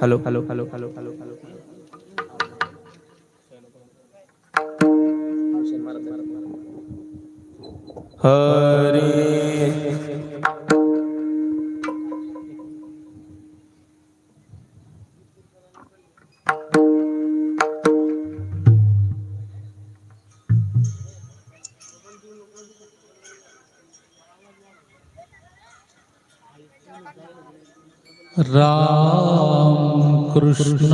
Hello hello hello hello hello hello Hari Ram Krishna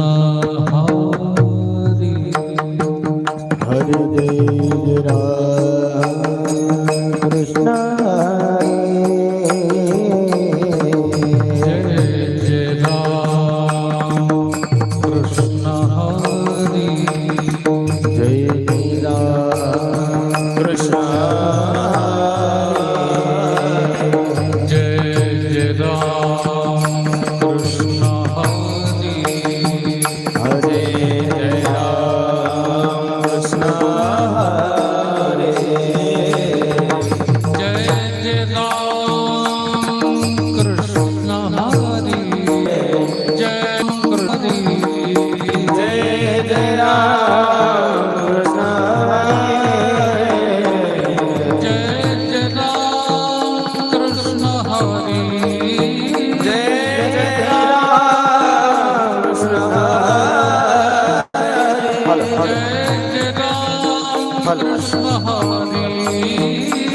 Hari Hari जय राम कृष्ण जय जय राम कृष्ण हरी जय राम कृष्ण जय जय राम कृष्ण हरी हरे जय राम कृष्ण हरे जय जय राम कृष्ण हरी जय हरी जय जय राम कृष्ण जय जय राम कृष्ण हरी जय जय राम कृष्ण जय जय राम कृष्ण हरी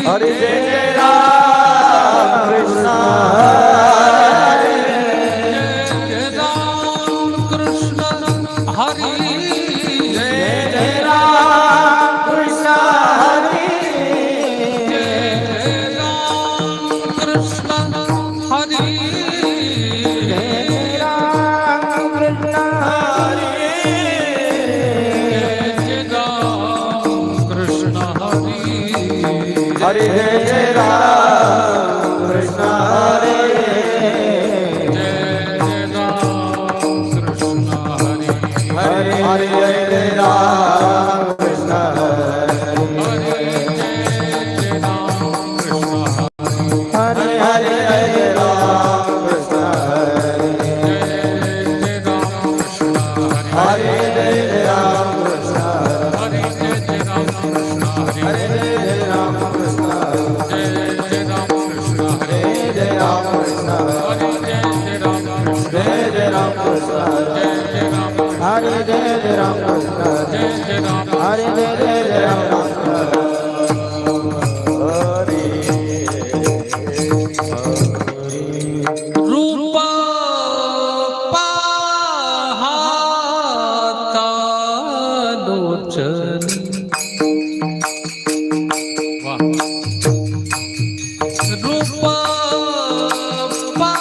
हरे जय जय राम कृष्ण जय जय राम कृष्ण हरी जय जय राम कृष्ण हरे जय जय राम कृष्ण हरी जय राम कृष्ण हरे जय जय राम कृष्ण हरी हरे जय जय राम कृष्ण हरे जय जय राम कृष्ण हरी हरे हरे जय जय राम कृष्ण हरे जय जय राम कृष्ण हरे हरे जय जय राम कृष्ण जय जय राम कृष्ण हरे जय जय राम कृष्ण हरे जय जय राम कृष्ण हरे जय जय राम कृष्ण जय जय राम कृष्ण जय जय राम कृष्ण हरे जय जय राम कृष्ण जय जय राम कृष्ण जय जय राम हरे जय जय राम कृष्ण जय जय राम हरे जय जय राम कृष्ण रूप पाहता लोचनी वाह रूप पाहता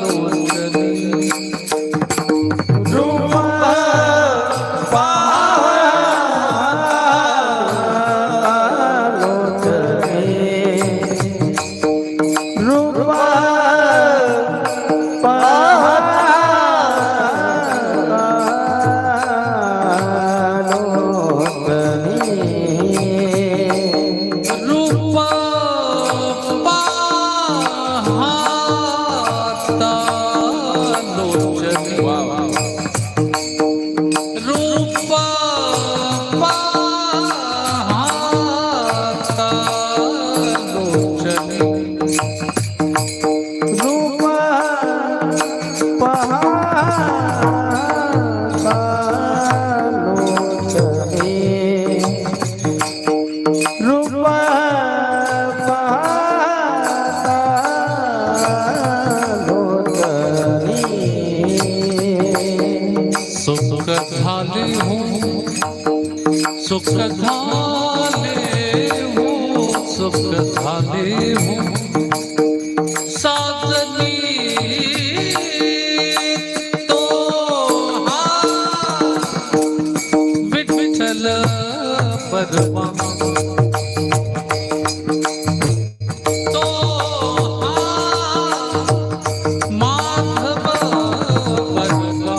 लोचनी रूप लोचनी रूप पाहता लोचनी रूप पाहता लोचनी रूप पाहता लोचनी सुख झाले हूँ सुख झाले हूँ सुख झाले हूँ साजनी तो हा विठ्ठल परमा तो हा माधव परमा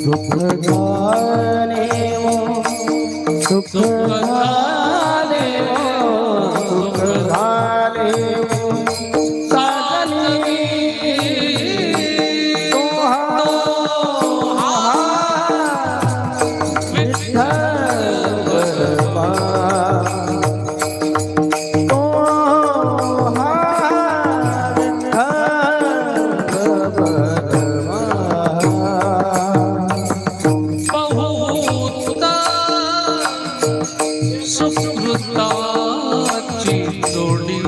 सुख झाले हो सुख झाले हो सुख झाले हो साजनी तो हा विठ्ठल परमा तो हा विठ्ठल परमा सुकृताची जोडी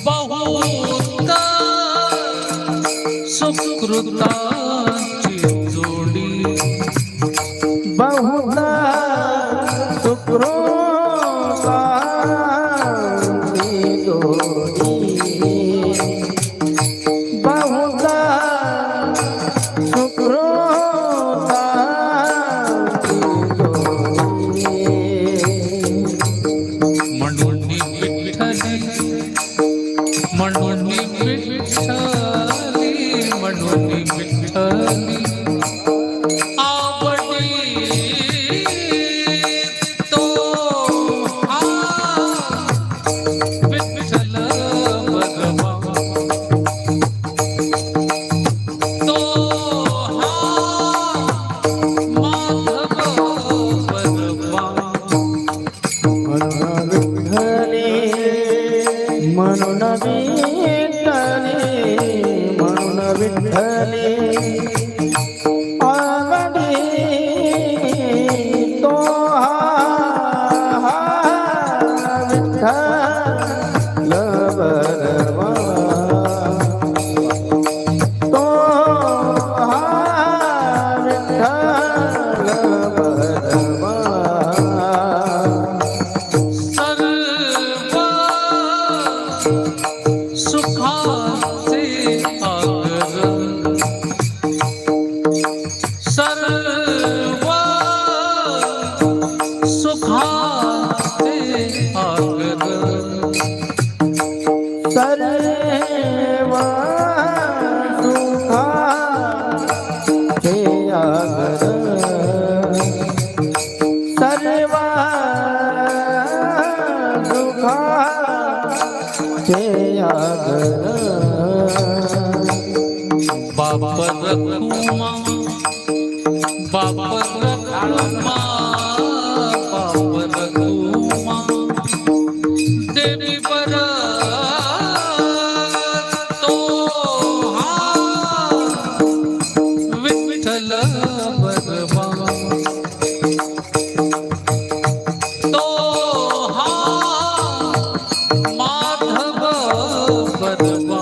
बहुत सुकृताची जोडी बहुधा सुकृताची जोडी बहुधा सुकृताची जोडी म्हणून विठ्ठली म्हणून विठ्ठली म्हणून विठ्ठली आवडी तो हा विठ्ठल परमा तो हा माधव परमा म्हणून विठ्ठली आवडी तो हा विठ्ठल परमा तो हा विठ्ठल परमा सुखाचे आगर सर्व सुखाचे आगर सर्व सुखाचे आगर सर्व सुखाचे आगर बाप रखुमा बाप रखुमा बाप रखुमा देवी बर तो हा विठ्ठल परमा तो हा माधव परमा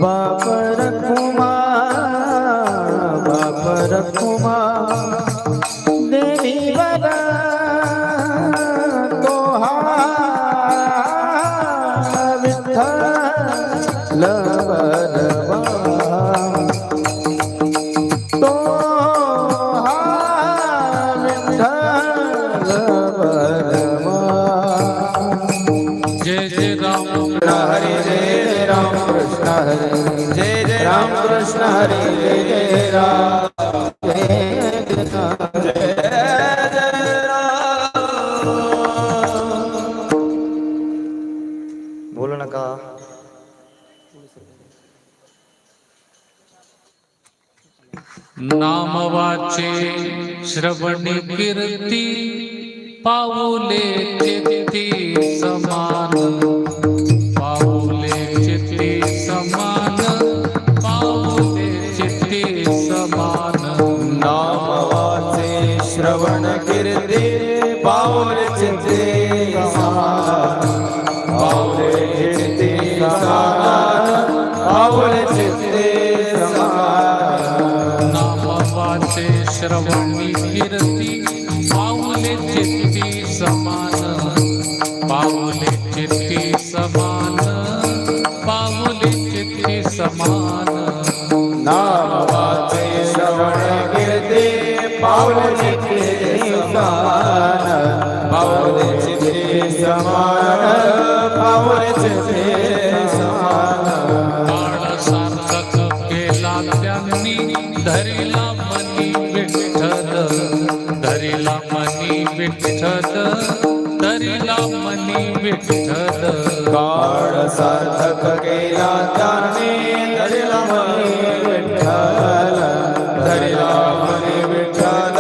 बाप रखुमा बाप रखुमा देवी बरा तो हा विठ्ठल परमा तो हा विठ्ठल परमा जय जय राम हरे जय राम कृष्ण हरे जय जय राम कृष्ण हरे जय जय राम जय जय श्रवणी कीर्ती पाऊले चित्ती समान पाऊले चित्ती समान पाऊले चित्ती समान नाम वाचे श्रवण कीर्ती पाऊल चित्ते समान पाऊले चित्ते समान पाऊल चित्ते समान नाम वाचे श्रवणी कीर्ती पाऊले चित्ती समान पाऊले चित्ती समान पाऊले चित्ती समान नाम वाचे श्रवण कीर्ती पाऊल चित्ते समान पाऊल चित्ते समान पाऊल चित्ते समान काळ सार्थक केला त्यांनी धरिला मनी विठ्ठल धरिला मनी विठ्ठल धरिला मनी विठ्ठल काळ सार्थक केला त्याने धरिला मनी विठ्ठल धरिला मनी विठ्ठल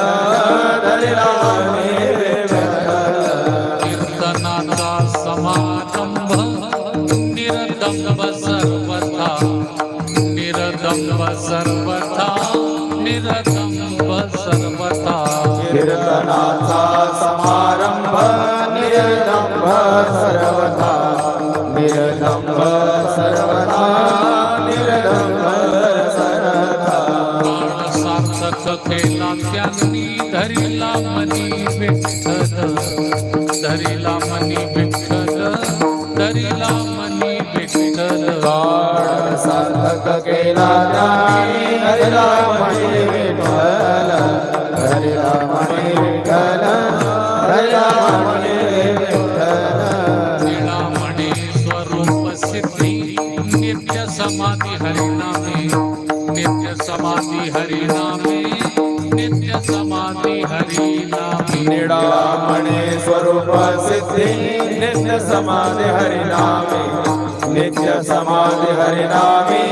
धरिला मनी विठ्ठल कीर्तनाचा समारंभ निरदंब सर्वथा निरदंब सर्वथा निरदंब सर्वथा कीर्तनाचा समारंभ निर्दंभ सर्वथा निर्दंभ सर्वथा निर्दंभ सर्वथा काळ सार्थक केला त्यांनी धरिला मनी विठ्ठल धरिला मनी विठ्ठल धरिला मनी विठ्ठल काळ सार्थक केला त्याने धरिला मनी विठ्ठल धरिला मनी विठ्ठल धरिला मनी विठ्ठल निळामणी स्वरूप सिद्धी नित्य समाधी हरिनामे नित्य समाधी हरिनामे नित्य समाधी हरिनामे निडामणे स्वरूप सिद्धी नित्य समाधि हरिनामे नित्य समाधि हरिनामे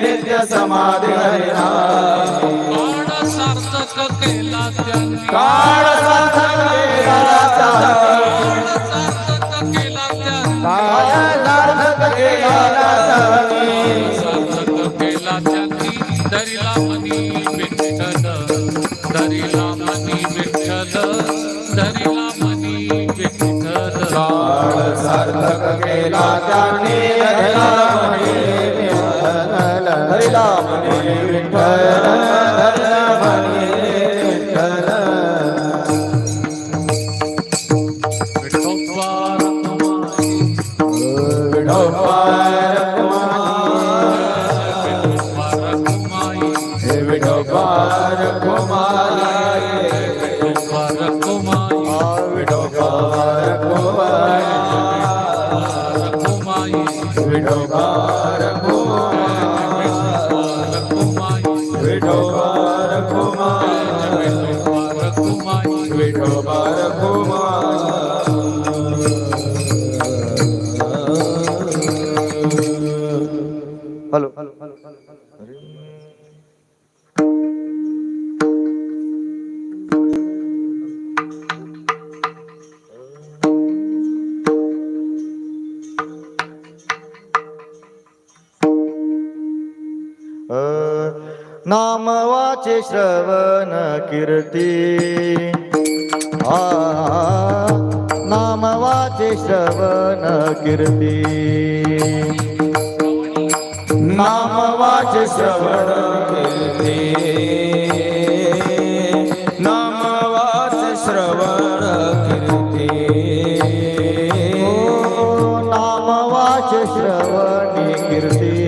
नित्य समाधि हरिनामे काळ सार्थक केला त्यांनी काळ सार्थक केला त्याने सार्थक केला त्यांनी काळ सार्थक केला त्याने सार्थक केला त्यांनी धरिला मनी विठ्ठल धरिला मनी विठ्ठल धरिला मनी विठ्ठल काळ सार्थक केला त्याने धरिला मनी विठ्ठल धरिला मनी विठ्ठल धरिला मनी विठ्ठल विठोबा रखुमाई विठोबा रखुमाई विठोबा रखुमाई विठोबा रखुमाई रखुमाई विठोबा रखुमाई रखुमाई विठोबा रखुमाई रखुमाई विठोबा रखुमाई हॅलो नाम वाचे श्रवण कीर्ती नाम वाचे श्रवण कीर्ती नाम वाचे श्रवण कीर्ती नाम वाचे श्रवण कीर्ती नाम वाचे श्रवण कीर्ती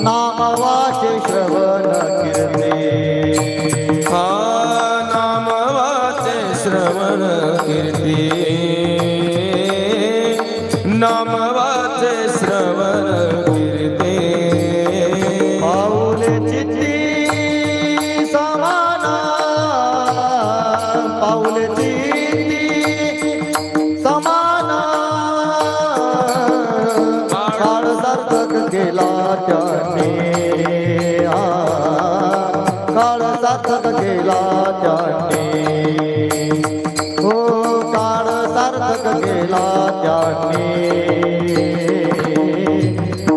नाम वाचे श्रवण कीर्ती नाम वाचे श्रवण कीर्ती नाम वाचे श्रवण कीर्ती पाऊले चित्ती समान पाऊले चित्ती समान काळ सार्थक केला त्याने काळ केला त्याने हो काळ सार्थक केला त्याने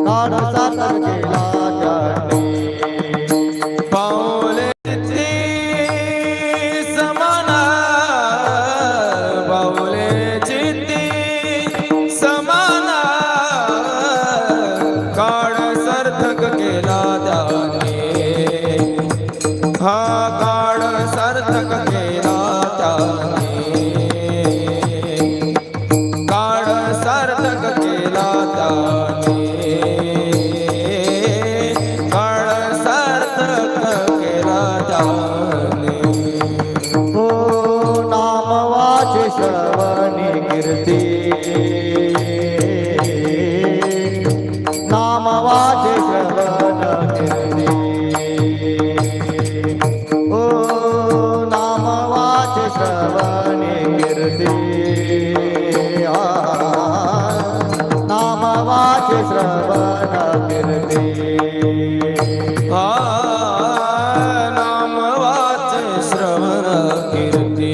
काळ सार्थक केला त्याने पाऊलेची समान पाऊलेची समान काळ सार्थक केला त्याने हा काळ सार्थक केला त्याने काळ सार्थक केला त्याने काळ सार्थक केला त्याने हो नाम वाचे श्रवणी कीर्ती नाम वाचे श्रवण कीर्ती हो नाम वाचे श्रवणी कीर्ती नाम वाचे श्रवण कीर्ती हा नाम वाचे श्रवण कीर्ती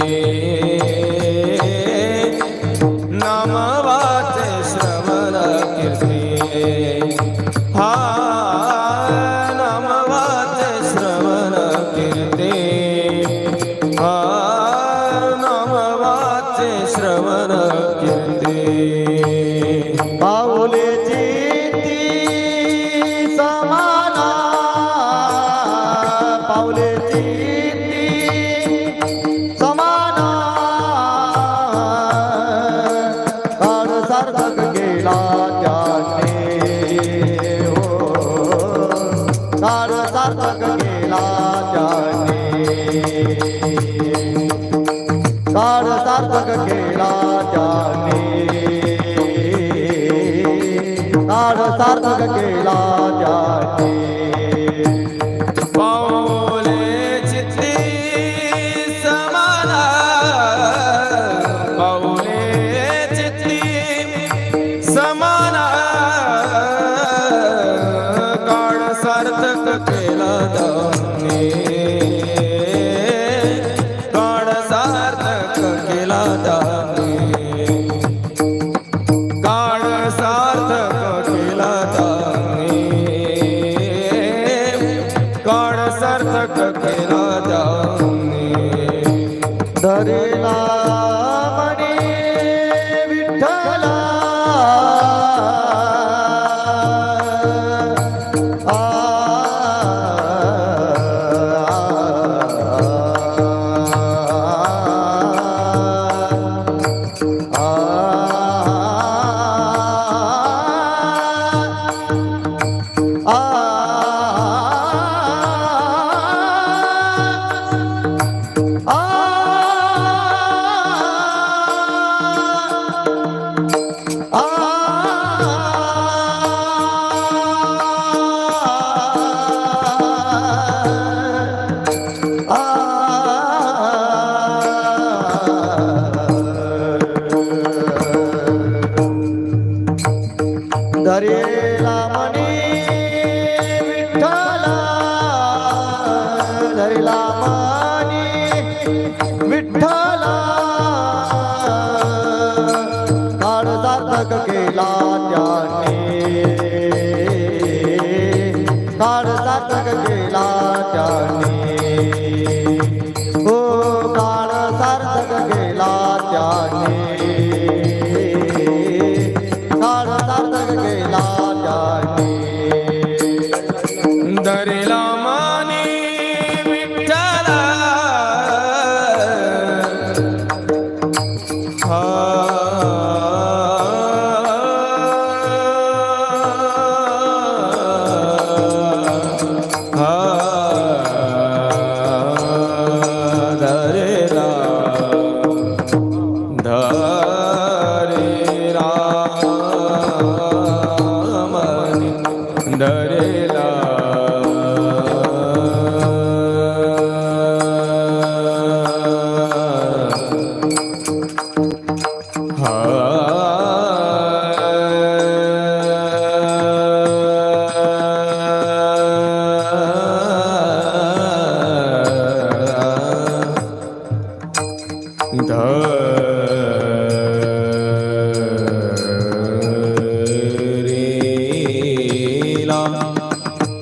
नाम वाचे श्रवण कीर्ती हा नाम वाचे श्रवण कीर्ती हा नाम वाचे श्रवण कीर्ती पाऊलेची ती समाना पाऊलेची ती समाना काळ सार्थक केला त्याने हो काळ सार्थक केला त्याने काळ सार्थक केला त्याने काळ सार्थक केला त्याने पाऊलेची समान पाऊलेची समान काळ सार्थक केला त्याने काळ सार्थक केला त्याने काळ सार्थक केला त्याने काळ सार्थक केला त्याने धरेला मणी विठ्ठला आ, धरेला मणी विठ्ठला धरेला मणी विठ्ठला काळ सार्थक केला त्याने काळ सार्थक केला त्याने हो काळ सार्थक केला त्याने काळ सार्थक केला त्याने धरेला माने विठ्ठला धरेला धरेला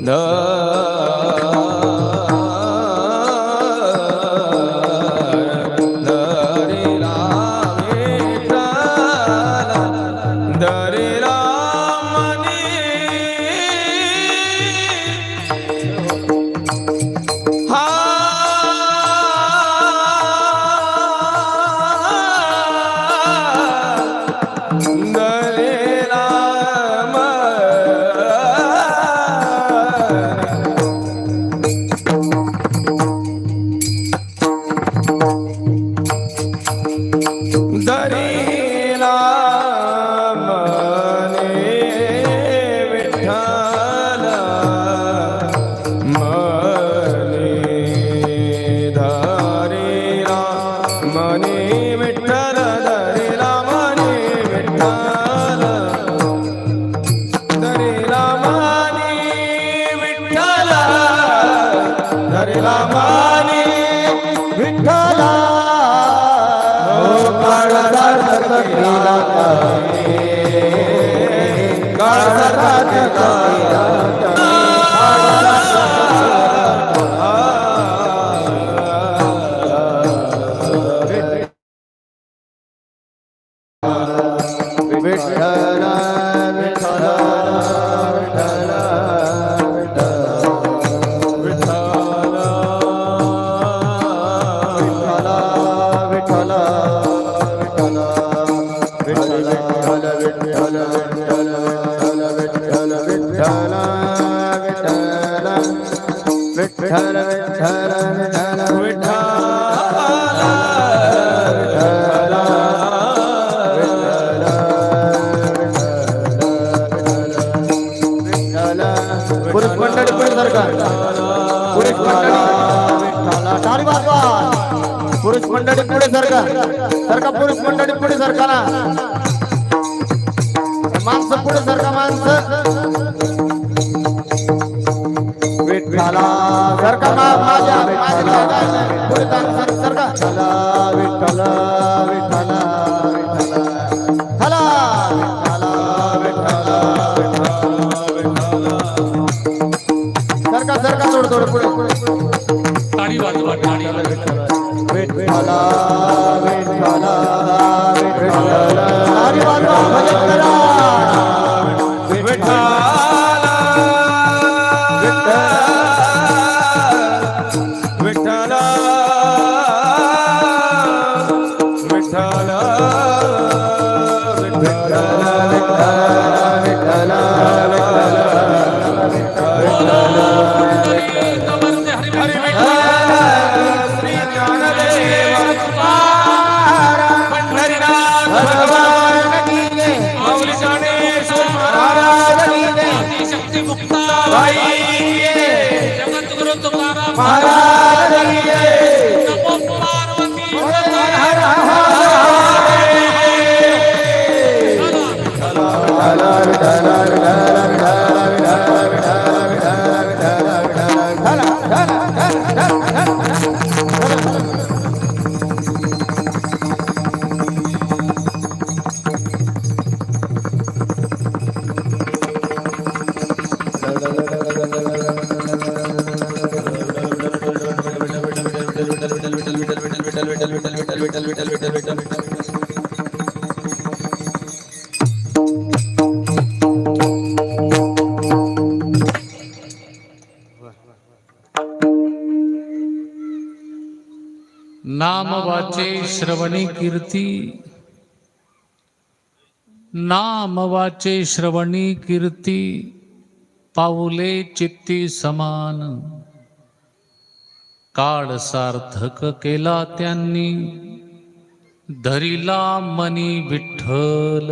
धरीला धरीला विठ्ठला धरीला मनी हा धरीला धरीला मने विठ्ठल मने धरीला मने विठ्ठल धरीला मने विठ्ठल धरीला मने विठ्ठल धरीला मने विठ्ठला ओ काळ सार्थक केला काळ सार्थक केला विठ्ठला विठ्ठला पुरुष मंडळी पुढे सरका पुरुष मंडळी टाळी वाजवा पुरुष मंडळी पुढे सरका सरका पुरुष मंडळी पुढे सरका ना माणसं पुढे सरका माणसं विठ्ठला सरका माझ्या पुढे सरका विठ्ठला विठ्ठला सरका थोडं पुढे टाळी वाजवा टाळी विठ्ठला विठ्ठला विठ्ठला टाळी वाजवा भजन करा विठ्ठला विठ्ठला विठ्ठला जगद्गुरु तुकाराम महाराज नमो पार्वती नाम वाचे श्रवणी कीर्ती नाम वाचे श्रवणी कीर्ती पाऊले चित्ती समान काळ सार्थक केला त्यांनी धरिला मनी विठ्ठल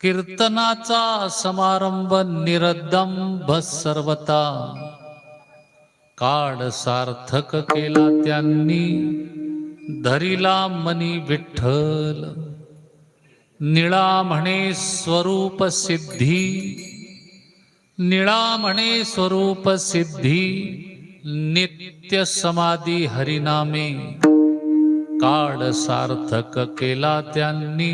कीर्तनाचा समारंभ निरदंभ सर्वता काळ सार्थक केला त्यांनी धरिला मनी विठ्ठल निळा म्हणे स्वरूप सिद्धी निळा म्हणे स्वरूप सिद्धी नित्य समाधी हरिनामे काळ सार्थक केला त्यांनी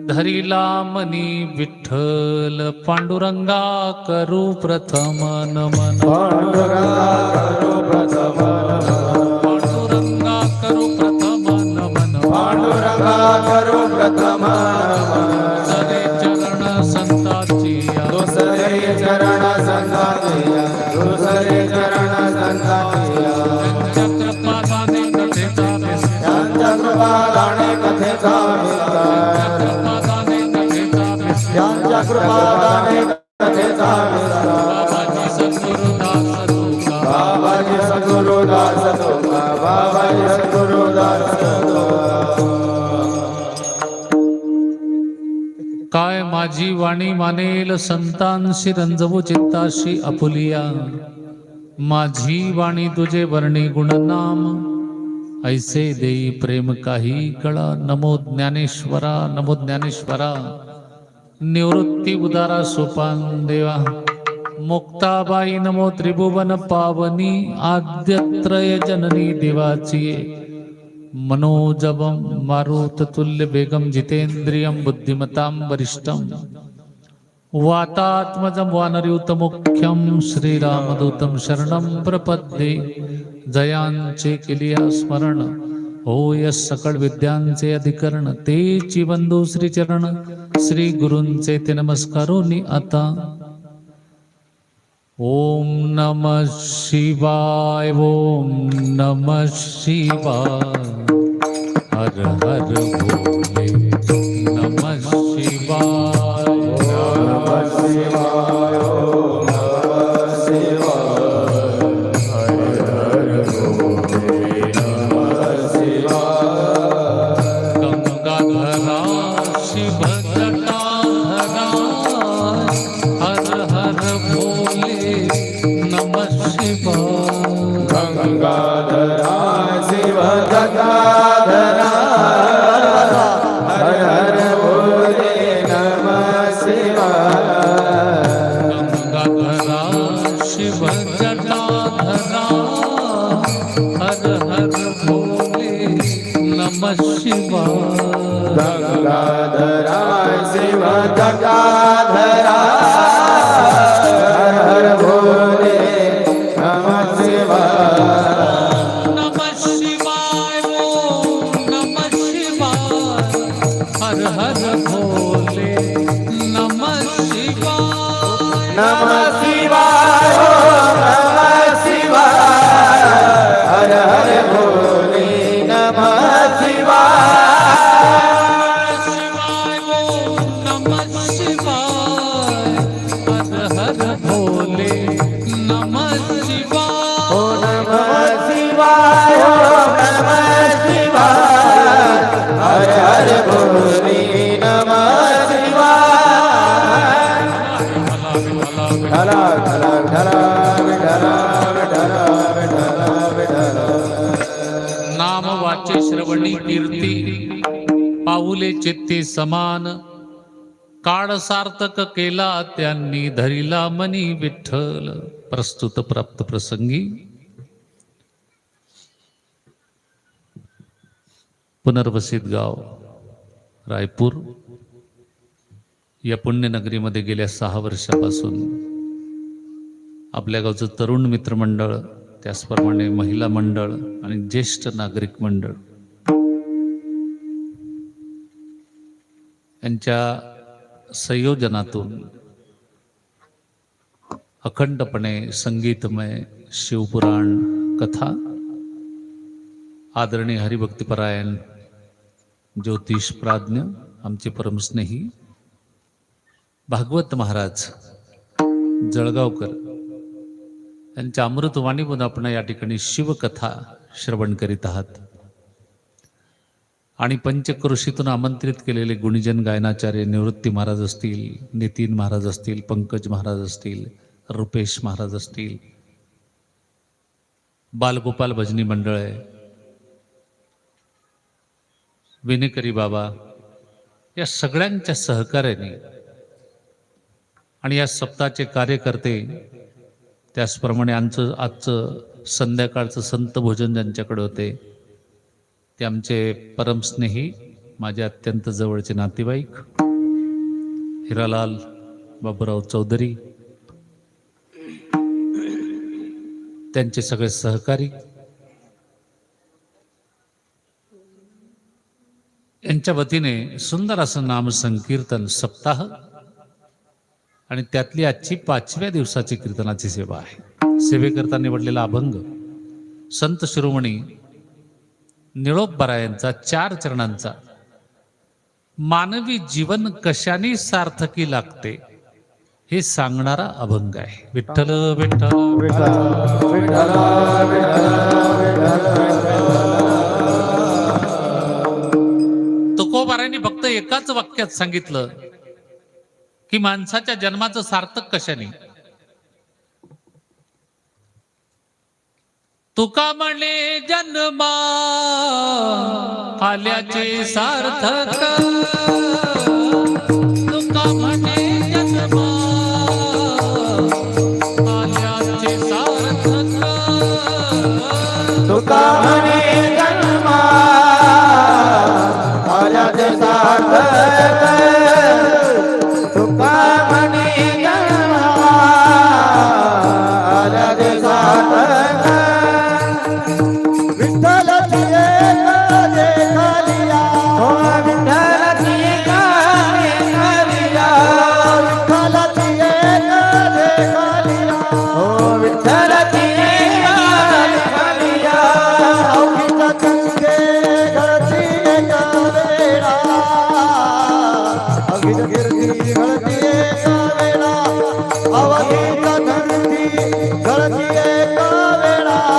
धरिला मनी विठ्ठल पांडुरंगा करू प्रथम नमन पांडुरंगा करू प्रथम नमन करो प्रथम सरे चरण संताची दुसरे चरण संतातिया दुसरे चरण संतातिया चक्रपादाने कथेचा विस्तार त्यांच्या कृपादाने कथेचा विस्तार चक्रपादाने कथेचा विस्तार त्यांच्या कृपादाने कथेचा विस्तार बाबाजी सद्गुरुदास तुका बाबाजी सद्गुरुदास तुका काय माझी वाणी मानेल संतांशी रंजवू चित्ताशी आपुलिया माझी वाणी तुझे वर्णी गुणनाम ऐसे देई प्रेम काही कळा नमो ज्ञानेश्वरा निवृत्ती उदारा सोपान देवा मुक्ताबाई नमो त्रिभुवन पावनी आद्यत्रय जननी देवाची मनोजवम मारुततुल्य वेगम जितेंद्रियम बुद्धिमतां वरिष्ठम वातात्मजं वानरयुतमुख्यं श्रीरामदूतं शरणं प्रपद्ये जयांचे केलिया स्मरण होय सकळ विद्यांचे अधिकरण तेची बंधू श्रीचरण श्री गुरूंचे ते नमस्कारोनी आता ओम नमः शिवाय ओम नमः शिवाय हर हर भोले नमः शिवाय नमः शिवाय ओम नमः शिवाय हर हर भोले नमः शिवाय गंगाधरा शिव जटाधरा हर हर भोले नमः शिवाय गंगाधरा शिव गंगाधरा हर हर भोले नमः शिवाय गंगाधरा शिव जटाधरा हर हर भोले नमः शिवाय गंगाधरा शिव गंगाधरा हर हर भोले नमः शिवाय नमः शिवाय ओम नमः शिवाय हर हर भोले नमः शिवाय नमः शिवाय ओम नमः शिवाय हर हर भोले नमः शिवाय शिवाय ओम नमः शिवाय हर हर भोले नमः शिवाय ओ नमः शिवाय ओम नमः शिवाय हर हर भोले नमः शिवाय ढला ढला ढला ढला ढला ढला ढला नाम वाचे श्रवणी कीर्ती पाऊले चित्ती समान काळ सार्थक केला त्यांनी धरिला मनी विठ्ठल प्रस्तुत प्राप्त प्रसंगी पुनर्वसित गाव रायपूर या पुण्यनगरीमध्ये गेल्या 6 वर्षापासून आपल्या गावचं तरुण मित्रमंडळ त्याचप्रमाणे महिला मंडळ आणि ज्येष्ठ नागरिक मंडळ यांच्या संयोजनातून अखंडपणे संगीतमय शिवपुराण कथा आदरणीय हरिभक्तिपरायण ज्योतिष प्राज्ञ आमचे परमस्नेही भागवत महाराज जळगावकर यांच्या अमृतवाणीमधून आपण या ठिकाणी शिवकथा श्रवण करीत आहात आणि पंचक्रोशीतून आमंत्रित केलेले गुणीजन गायनाचार्य निवृत्ती महाराज असतील, नितीन महाराज असतील, पंकज महाराज असतील, रुपेश महाराज असतील, बालगोपाल भजनी मंडळ आहे, विनेकरी बाबा, या सगळ्यांच्या सहकार्याने आणि या सप्ताहाचे कार्यकर्ते त्याचप्रमाणे आजचं संध्याकाळचं संत भोजन ज्यांच्याकडे होते ते आमचे परमस्नेही माझे अत्यंत जवळचे नातेवाईक हिरालाल बाबूराव चौधरी, त्यांचे सगळे सहकारी, यांच्या वतीने सुंदर असं नाम संकीर्तन सप्ताह आणि त्यातली आजची 5व्या दिवसाची कीर्तनाची सेवा आहे. सेवेकरता निवडलेला अभंग संत शिरोमणी निळोपरायांचा 4 चरणांचा मानवी जीवन कशाने सार्थकी लागते हे सांगणारा अभंग आहे. विठ्ठल विठ्ठल तुकोबारायांनी फक्त एकाच वाक्यात सांगितलं की माणसाच्या जन्माचं सार्थक कशाने. तुका म्हणे जन्मा आल्याचे सार्थक, तुका म्हणे जन्मा आल्याचे सार्थक, तुका म्हणे जन्मा आल्याचे सार्थक, तुका म्हणे जन्मा आल्याचे सार्थक. विठ्ठलाची एक देखलिया, हो विठ्ठलाची एक देखलिया, विठ्ठलाची एक देखलिया, हो विठ्ठलाची एक देखलिया. अवघीच्या गंगे घडती एक वेळा, अवघीच्या गिरती घडती एक वेळा, अवघीच्या धरती घडती एक वेळा,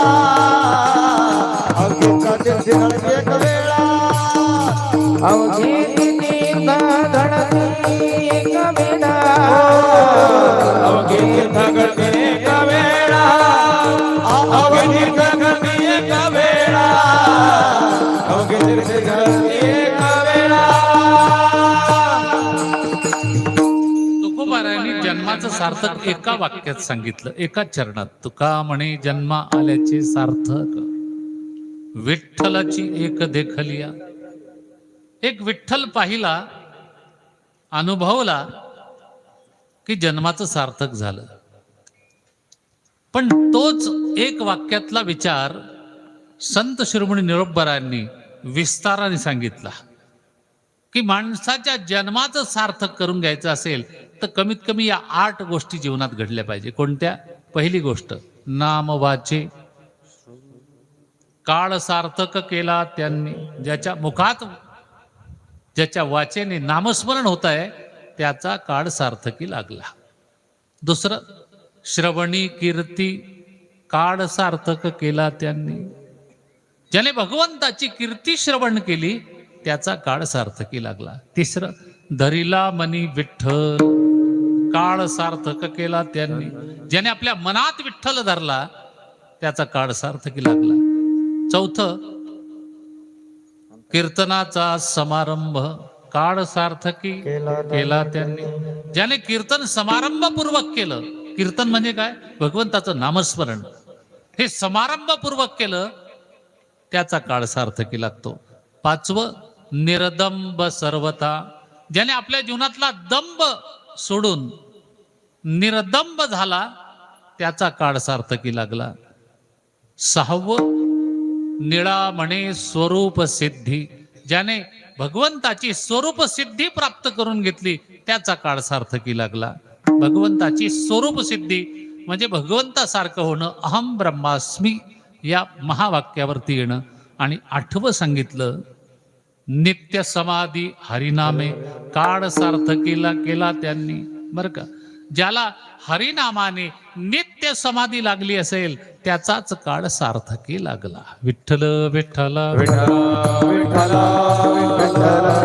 अवघीच्या गिरती घडती एक वेळा, अवघीची घडती एक वेळा, अवघी घडती एक वेळा, अवघी घडती एक वेळा, अवघी घडती एक वेळा. तुकोबारायांनी जन्माचं सार्थक एका वाक्यात सांगितलं, एका चरणात. तुका म्हणे जन्मा आल्याचे सार्थक, विठ्ठलाची एक देखलिया. एक विठ्ठल पाहिला, अनुभवला की जन्माचं सार्थक झालं. पण तोच एक वाक्यातला विचार संत शिरोमणी निळोपरायांनी विस्ताराने सांगितला की माणसाच्या जन्माचं सार्थक करून घ्यायचं असेल तर कमीत कमी या 8 गोष्टी जीवनात घडल्या पाहिजे. कोणत्या? पहिली गोष्ट, नाम वाचे. काळ सार्थक केला त्यांनी. ज्याच्या मुखात, ज्याच्या वाचेने नामस्मरण होत आहे त्याचा काळ सार्थकी लागला. दुसरं, श्रवणी कीर्ती. काळ सार्थक केला त्यांनी. ज्याने भगवंताची कीर्ती श्रवण केली त्याचा काळ सार्थकी लागला. तिसरं, धरिला मनी विठ्ठल. काळ सार्थक केला त्यांनी. ज्याने आपल्या मनात विठ्ठल धरला त्याचा काळ सार्थकी लागला. चौथं, कीर्तनाचा समारंभ. काळ सार्थकी केला त्यांनी. ज्याने कीर्तन समारंभपूर्वक केलं. कीर्तन म्हणजे काय? भगवंताचं नामस्मरण. हे समारंभपूर्वक केलं त्याचा काळ सार्थकी लागतो. 5वं, निर्दंब सर्वता. ज्याने आपल्या जीवनातला दंभ सोडून निर्दंब झाला त्याचा काळ सार्थकी लागला. 6वं, निळा म्हणे स्वरूप सिद्धी. ज्याने भगवंताची स्वरूप सिद्धी प्राप्त करून घेतली त्याचा काळ सार्थकी लागला. भगवंताची स्वरूप सिद्धी म्हणजे भगवंतासारखं होणं, अहम ब्रह्मास्मी या महावाक्यावरती येणं. आणि 8वं सांगितलं, नित्य समाधी हरिनामे. काळ सार्थकीला केला त्यांनी. बरं का, ज्याला हरिनामाने नित्य समाधी लागली असेल त्याचाच काळ सार्थकी लागला. विठ्ठल विठ्ठल विठ्ठल विठ्ठल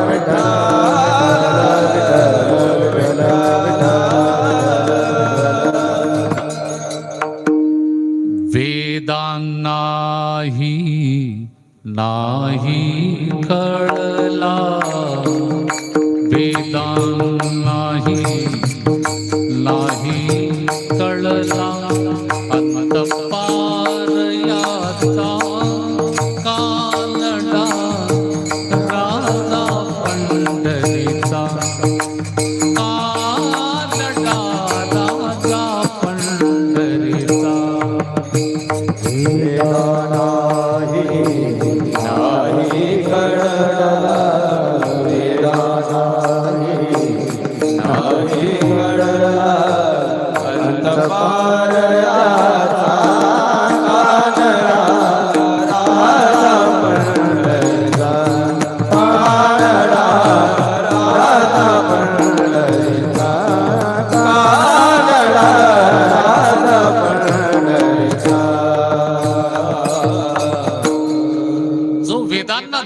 विठ्ठल वेदांनाही नाही कळला. वेदांनाही नाही कळला.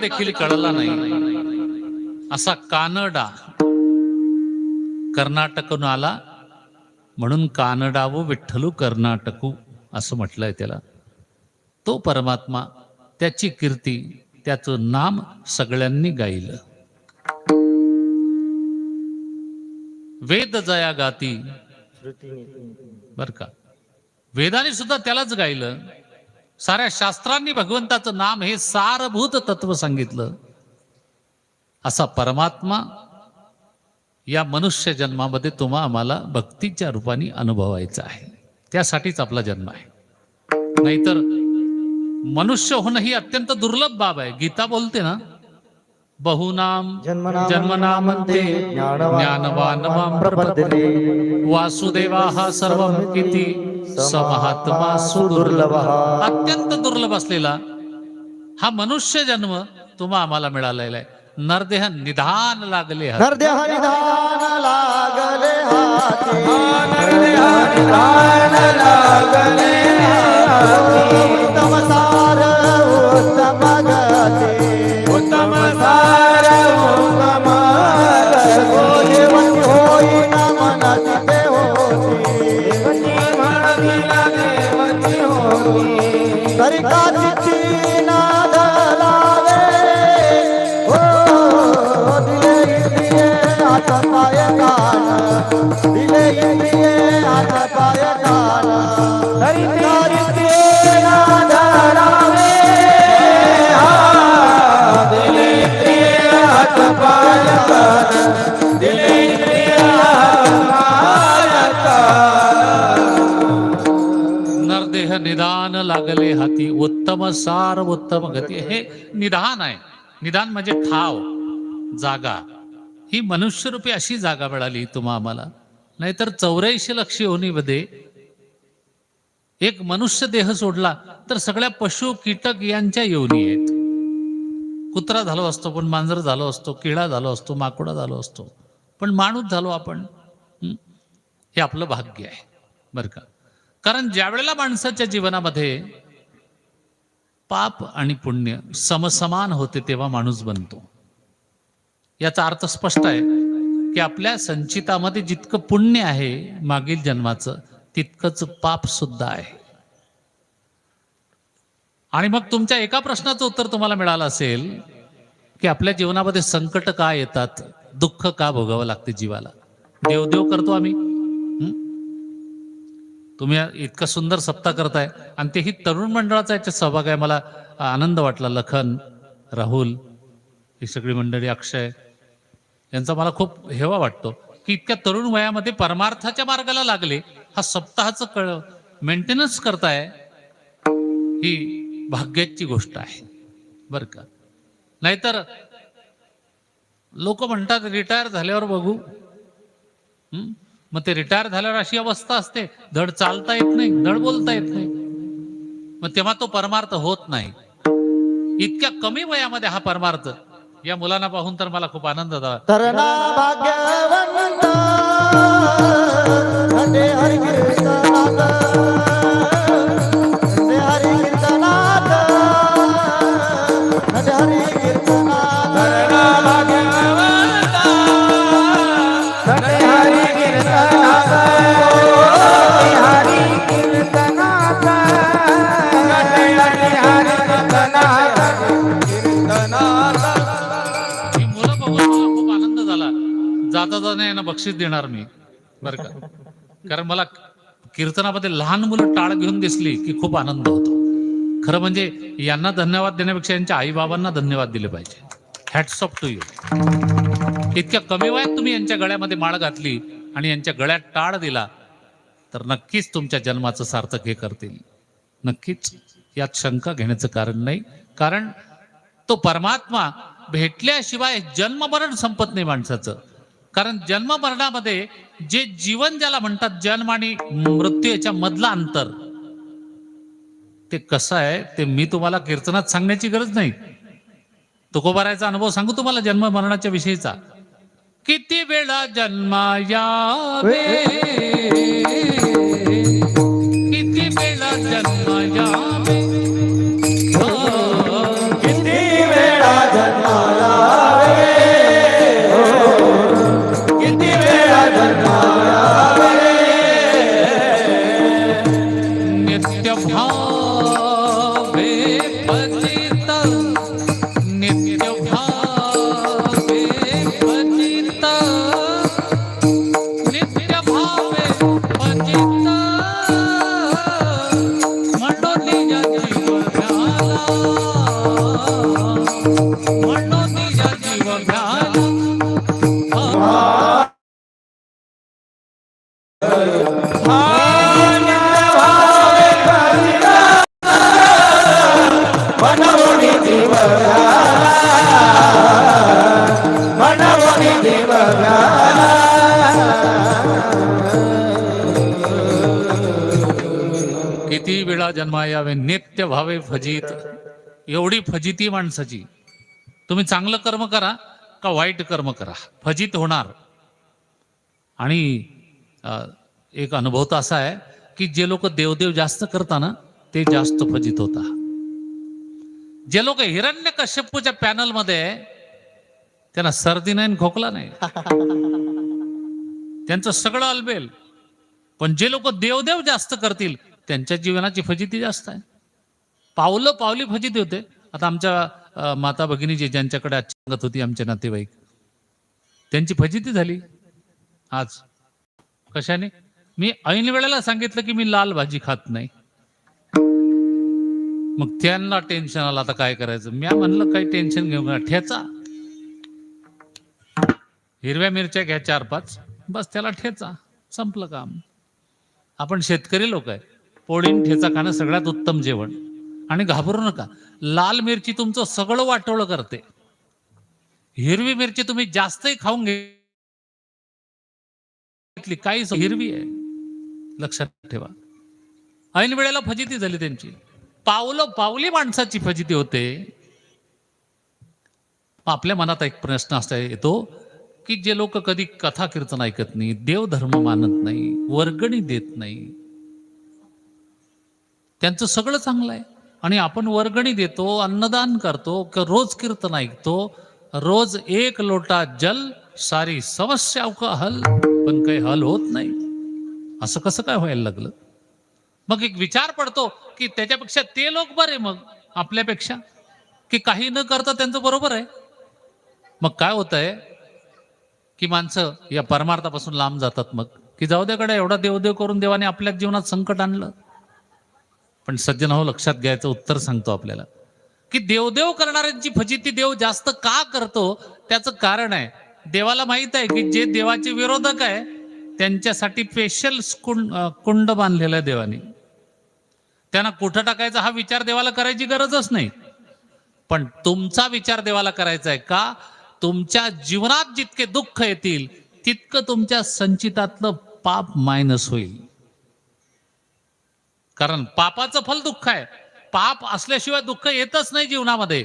देखील कळला नाही असा कानडा कर्नाटकून आला, म्हणून कानडावो विठ्ठलू कर्नाटकू असं म्हटलंय त्याला. तो परमात्मा, त्याची कीर्ती, त्याचं नाम सगळ्यांनी गायलं. वेद जया गाती, बर का, वेदाने सुद्धा त्यालाच गायलं. साऱ्या शास्त्रांनी भगवंताचं नाम हे सारभूत तत्व सांगितलं. असा परमात्मा या मनुष्य जन्मामध्ये तुम्हा आम्हाला भक्तीच्या रूपाने अनुभवायचा आहे. त्यासाठीच आपला जन्म आहे. नाहीतर मनुष्य होणं ही अत्यंत दुर्लभ बाब आहे. गीता बोलते ना, बहुनाम जन्मनामंते ज्ञानवान मां प्रपद्यते वासुदेवाः सर्वं इति स महात्मा सुदुर्लभः. अत्यंत दुर्लभ असलेला हा मनुष्य जन्म तुम्हा आम्हाला मिळालेला आहे. नरदेह निधान लागले हाती. नरदेह निधान लागले हाती. नरदेह निधान लागले हाती. उत्तम सार उत्तम गती. उत्तम सार उत्तम गती. देवती होई न मनती देवती. देवती होती. तरी का चित्ती नाद लावे. हो दिले इंद्रिये हात पाय कान. दिले इंद्रिये हात पाय कान. तरी ते नाद लावे. दिले इंद्रिय हात पाय कान. दिले इंद्रिय हात पाय कान. नरदेह निदान लागले हाती. उत्तम सार उत्तम गती. हे निधान आहे. निदान म्हणजे ठाव, जागा. ही मनुष्यरूपी अशी जागा मिळाली तुम्हा आम्हाला. नाहीतर 84 लक्ष योनीमध्ये एक मनुष्य देह सोडला तर सगळ्या पशु कीटक यांच्या योनी आहेत. कुत्रा झालो असतो, पण मांजर झालो असतो, किडा झालो असतो, माकुडा झालो असतो, पण माणूस झालो आपण. हे आपलं भाग्य आहे बरं का. कारण ज्या वेळेला माणसाच्या जीवनामध्ये पाप आणि पुण्य समसमान होते तेव्हा माणूस बनतो. याचा अर्थ स्पष्ट आहे की आपल्या संचितामध्ये जितकं पुण्य आहे मागील जन्माचं, तितकंच पाप सुद्धा आहे. आणि मग तुमच्या एका प्रश्नाचं उत्तर तुम्हाला मिळालं असेल की आपल्या जीवनामध्ये संकट का येतात, दुःख का भोगावं लागते जीवाला. देवदेव करतो आम्ही. तुम्ही इतकं सुंदर सप्ताह करताय आणि तेही तरुण मंडळाचा याच्यात सहभाग आहे. मला आनंद वाटला. लखन, राहुल, ही सगळी मंडळी, अक्षय यांचा मला खूप हेवा वाटतो की इतक्या तरुण वयामध्ये परमार्थाच्या मार्गाला लागले. हा सप्ताहाचं मेंटेनन्स करताय, ही भाग्याची गोष्ट आहे बरं का. नाहीतर लोक म्हणतात रिटायर झाल्यावर बघू. मग ते रिटायर झाल्यावर अशी अवस्था असते, धड चालता येत नाही, धड बोलता येत नाही. मग तेव्हा तो परमार्थ होत नाही. इतक्या कमी वयामध्ये हा परमार्थ, या मुलांना पाहून तर मला खूप आनंद झाला. तरणा भाग्यवंत हरे हरि कीर्तनात. हरे हरि कीर्तनात. हरे हरि कीर्तनात. तरणा भाग्यवंता. हरे हरी कीर्तनात. हरी कीर्तनात. हरे हरी कीर्तनात. कीर्तनात. ही मुलं बघून मला खूप आनंद झाला. जाता जाता यांना बक्षीस देणार मी बरं का. कारण मला कीर्तनामध्ये लहान मुलं टाळ घेऊन दिसली की खूप आनंद होतो. खरं म्हणजे यांना धन्यवाद देण्यापेक्षा यांच्या आईबाबांना धन्यवाद दिले पाहिजे. Hats off to you. इतक्या कमी वयात तुम्ही यांच्या गळ्यामध्ये माळ घातली आणि यांच्या गळ्यात टाळ दिला तर नक्कीच तुमच्या जन्माचं सार्थक हे करतील. नक्कीच, यात शंका घेण्याचं कारण नाही. कारण तो परमात्मा भेटल्याशिवाय जन्ममरण संपत नाही माणसाचं. कारण जन्ममरणामध्ये जे जीवन ज्याला म्हणतात, जन्म आणि मृत्यू याच्या मधला अंतर, ते कसं आहे ते मी तुम्हाला कीर्तनात सांगण्याची गरज नाही. तुकोबारायचा अनुभव सांगू तुम्हाला जन्म मरणाच्या विषयीचा. किती वेळा जन्मा यावे, किती वेळा जन्मा यावे, किती वेळा भावे भजित नित्य भावे भजित नित्य भावे भजित म्हणून निज जीव घ्याला म्हणून निज जीव घ्याला मनोनी जीव मनोनी जीव किती वेळा जन्मा यावे नित्य भावे फजित. एवढी फजिती माणसाची. तुम्ही चांगलं कर्म करा का वाईट कर्म करा, फजित होणार. आणि एक अनुभव तर असा आहे की जे लोक देवदेव जास्त करताना ते जास्त फजित होता. जे लोक हिरण्यकश्यपूच्या पॅनल मध्ये त्यांना सर्दी नाही आणि खोकला नाही, त्यांचं सगळं अलबेल. पण जे लोक देवदेव जास्त करतील त्यांच्या जीवनाची फजिती जास्त आहे. पावलं पावली फजिती होते. आता आमच्या माता भगिनी जे ज्यांच्याकडे संगत होती, आमचे नातेवाईक, त्यांची फजिती झाली आज. कशाने? मी ऐन वेळेला सांगितलं की मी लाल भाजी खात नाही. मग त्यांना टेन्शन आलं, आता काय करायचं. मी म्हणलं काही टेन्शन घेऊ नका, ठेचा हिरव्या मिरच्या घ्या 4-5, बस त्याला ठेचा, संपलं काम. आपण शेतकरी लोक आहे, पोळीन ठेचा खाणं सगळ्यात उत्तम जेवण. आणि घाबरू नका, लाल मिरची तुमचं सगळं वाटोळं करते. हिरवी मिरची तुम्ही जास्तही खाऊन घेतली, काही हिरवी आहे, लक्षात ठेवा. ऐन वेळेला फजिती झाली त्यांची. पावलं पावली माणसाची फजिती होते. आपल्या मनात एक प्रश्न असा येतो की जे लोक कधी कथा कीर्तन ऐकत नाही, देवधर्म मानत नाही, वर्गणी देत नाही, त्यांचं सगळं चांगलं आहे. आणि आपण वर्गणी देतो, अन्नदान करतो, रोज कीर्तन ऐकतो, रोज 1 लोटा जल सारी समस्या का हल, पण काही हल होत नाही. असं कसं काय व्हायला लागलं? मग एक विचार पडतो की त्याच्यापेक्षा ते लोक बरे मग आपल्यापेक्षा, की काही न करता त्यांचं बरोबर आहे. मग काय होत आहे की माणसं या परमार्थापासून लांब जातात. मग की जाऊ द्याकडे एवढा देवदेव करून देवाने आपल्या जीवनात संकट आणलं. पण सज्जन हो, लक्षात घ्यायचं उत्तर सांगतो आपल्याला की देवदेव करणाऱ्यांची फजिती देव जास्त का करतो, त्याचं कारण आहे. देवाला माहित आहे की जे देवाचे विरोधक आहे त्यांच्यासाठी स्पेशल कुंड बांधलेलं आहे देवाने. त्यांना कुठं टाकायचा हा विचार देवाला करायची गरजच नाही. पण तुमचा विचार देवाला करायचा आहे का? तुमच्या जीवनात जितके दुःख येतील तितकं तुमच्या संचितातलं पाप मायनस होईल. कारण पापाचं फल दुःख आहे. पाप असल्याशिवाय दुःख येतच नाही जीवनामध्ये.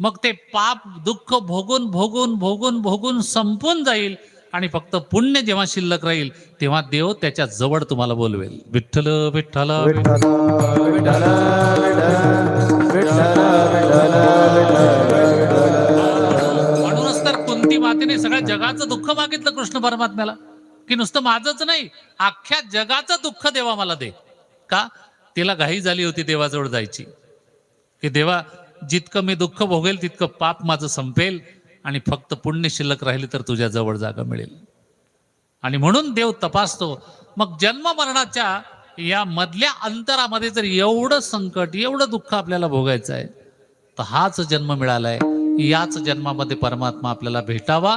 मग ते पाप दुःख भोगून भोगून भोगून भोगून संपून जाईल आणि फक्त पुण्य जेव्हा शिल्लक राहील तेव्हा देव त्याच्या जवळ तुम्हाला बोलवेल. विठ्ठल विठ्ठल म्हणूनच तर कुंती मातेने सगळ्या जगाचं दुःख मागितलं कृष्ण परमात्म्याला, की नुसतं माझंच नाही अख्ख्या जगाचं दुःख देवा मला दे. का? तिला घाई झाली होती देवाजवळ जायची, की देवा जितकं मी दुःख भोगेल तितकं पाप माझं संपेल आणि फक्त पुण्य शिल्लक राहिले तर तुझ्या जवळ जागा मिळेल. आणि म्हणून देव तपासतो. मग जन्म मरणाच्या या मधल्या अंतरामध्ये जर एवढं संकट, एवढं दुःख आपल्याला भोगायचं आहे तर हाच जन्म मिळालाय. याच जन्मामध्ये परमात्मा आपल्याला भेटावा.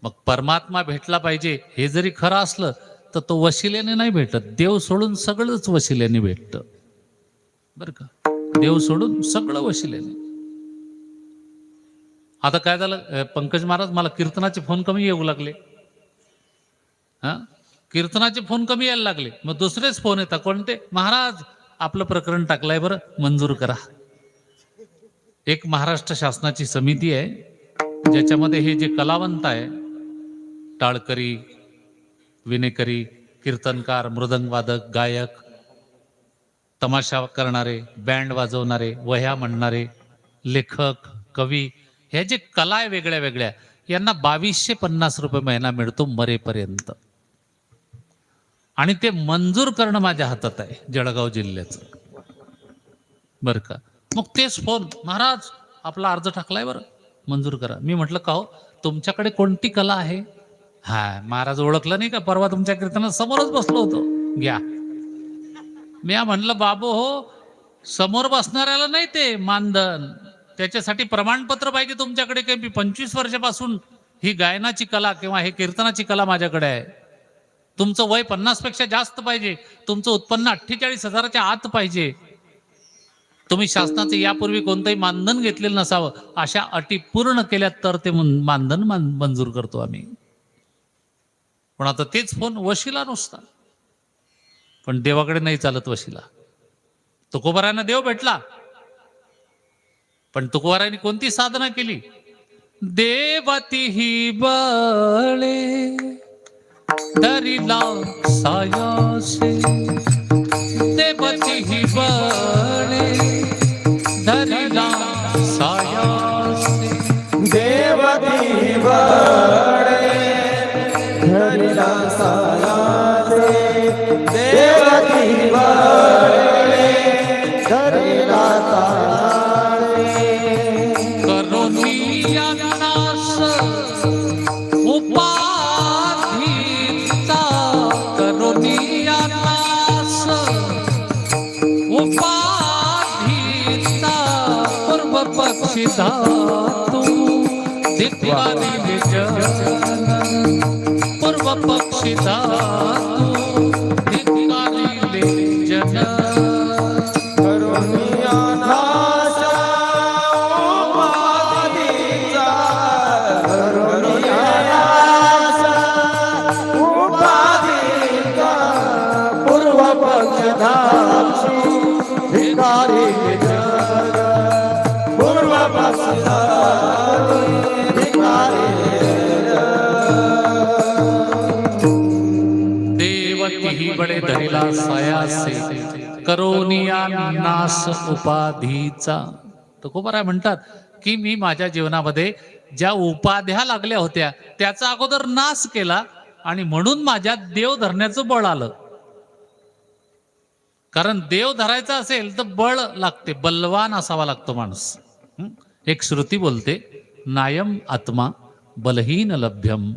मग परमात्मा भेटला पाहिजे हे जरी खरं असलं तर तो वशिल्याने नाही भेटत. देव सोडून सगळंच वशिल्याने भेटतं, बरं का? देव सोडून सगळं वशिल्याने. आता काय झालं पंकज महाराज, मला कीर्तनाचे फोन कमी येऊ लागले. हा, कीर्तनाचे फोन कमी यायला लागले. मग दुसरेच फोन येतात. कोणते? महाराज आपलं प्रकरण टाकलंय, बरं मंजूर करा. एक महाराष्ट्र शासनाची समिती आहे ज्याच्यामध्ये हे जे कलावंत आहे, टाळकरी, विनेकरी, कीर्तनकार, मृदंगवादक, गायक, तमाशा करणारे, बँड वाजवणारे, वह्या म्हणणारे, लेखक, कवी, हे जे कला आहे वेगळ्या वेगळ्या, यांना 2250 रुपये महिना मिळतो मरेपर्यंत. आणि ते मंजूर करणं माझ्या हातात आहे, जळगाव जिल्ह्याचं. बरं का? मग तेच फोन, महाराज आपला अर्ज टाकलाय बरं, मंजूर करा. मी म्हटलं का हो, तुमच्याकडे कोणती कला आहे? हा, महाराज ओळखलं नाही का, परवा तुमच्या कीर्तनात समोरच बसलो होतो, घ्या. मी म्हणलं बाबू हो, समोर बसणाऱ्याला नाही ते मानधन, त्याच्यासाठी प्रमाणपत्र पाहिजे तुमच्याकडे. काही मी 25 वर्षापासून ही गायनाची कला किंवा हे कीर्तनाची कला माझ्याकडे आहे. तुमचं वय 50 पेक्षा जास्त पाहिजे, तुमचं उत्पन्न 48,000च्या आत पाहिजे, तुम्ही शासनाचे यापूर्वी कोणतंही मानधन घेतलेलं नसावं, अशा अटी पूर्ण केल्या तर ते मानधन मंजूर करतो आम्ही. पण आता तेच फोन वशिला नुसता. पण देवाकडे नाही चालत वशिला. तुकोबारायांना देव भेटला, पण तुकोबारायांनी कोणती साधना केली? देवाती ही बळे दरिला सायासे, देवाती ही बळे दरिला सायासे, देवती बळे धरिला सायासे, देवती बळे धरिला सायासे. करोनिया नाश उपाधीचा, करोनिया नाश उपाधीचा, पूर्व पक्षी धातू दिवाली जन, पूर्व पक्षी धातू दिवाली जन. करुणिया नाश उपाधीचा, करुणिया नाश उपाधीचा, पूर्व पक्षधाक्षी भिकारी जग, पूर्व पक्षधाक्षी भिकारी देवती बडे धरिला सायासे, करोनिया नाश उपाधीचा. तुकोबाराय म्हणतात की मी माझ्या जीवनामध्ये ज्या उपाध्या लागल्या होत्या त्याचा अगोदर नाश केला, आणि म्हणून माझ्यात देव धरण्याचं बळ आलं. कारण देव धरायचा असेल तर बळ लागते, बलवान असावा लागतो माणूस. एक श्रुती बोलते, नायम आत्मा बलहीन लभ्यम.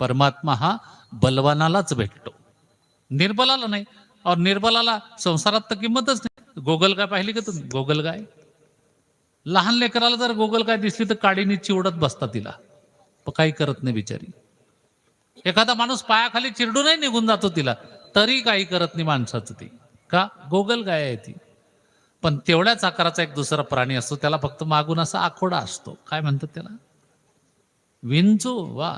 परमात्मा हा बलवानालाच भेटतो, निर्बलाला नाही. और निर्बलाला संसारात तर किंमतच नाही. गोगलगाय पाहिली का तुम्ही? गोगलगाय, लहान लेकराला जर गोगलगाय दिसली तर काडीने चिवडत बसता तिला, पण काही करत नाही बिचारी. एखादा माणूस पायाखाली चिरडूनही निघून जातो तिला, तरी काही करत नाही माणसाचं. ती का? गोगलगाय आहे ती. पण तेवढ्याच आकाराचा एक दुसरा प्राणी असतो, त्याला फक्त मागून असा आखोडा असतो. काय म्हणतात त्याला? विंचू. वा,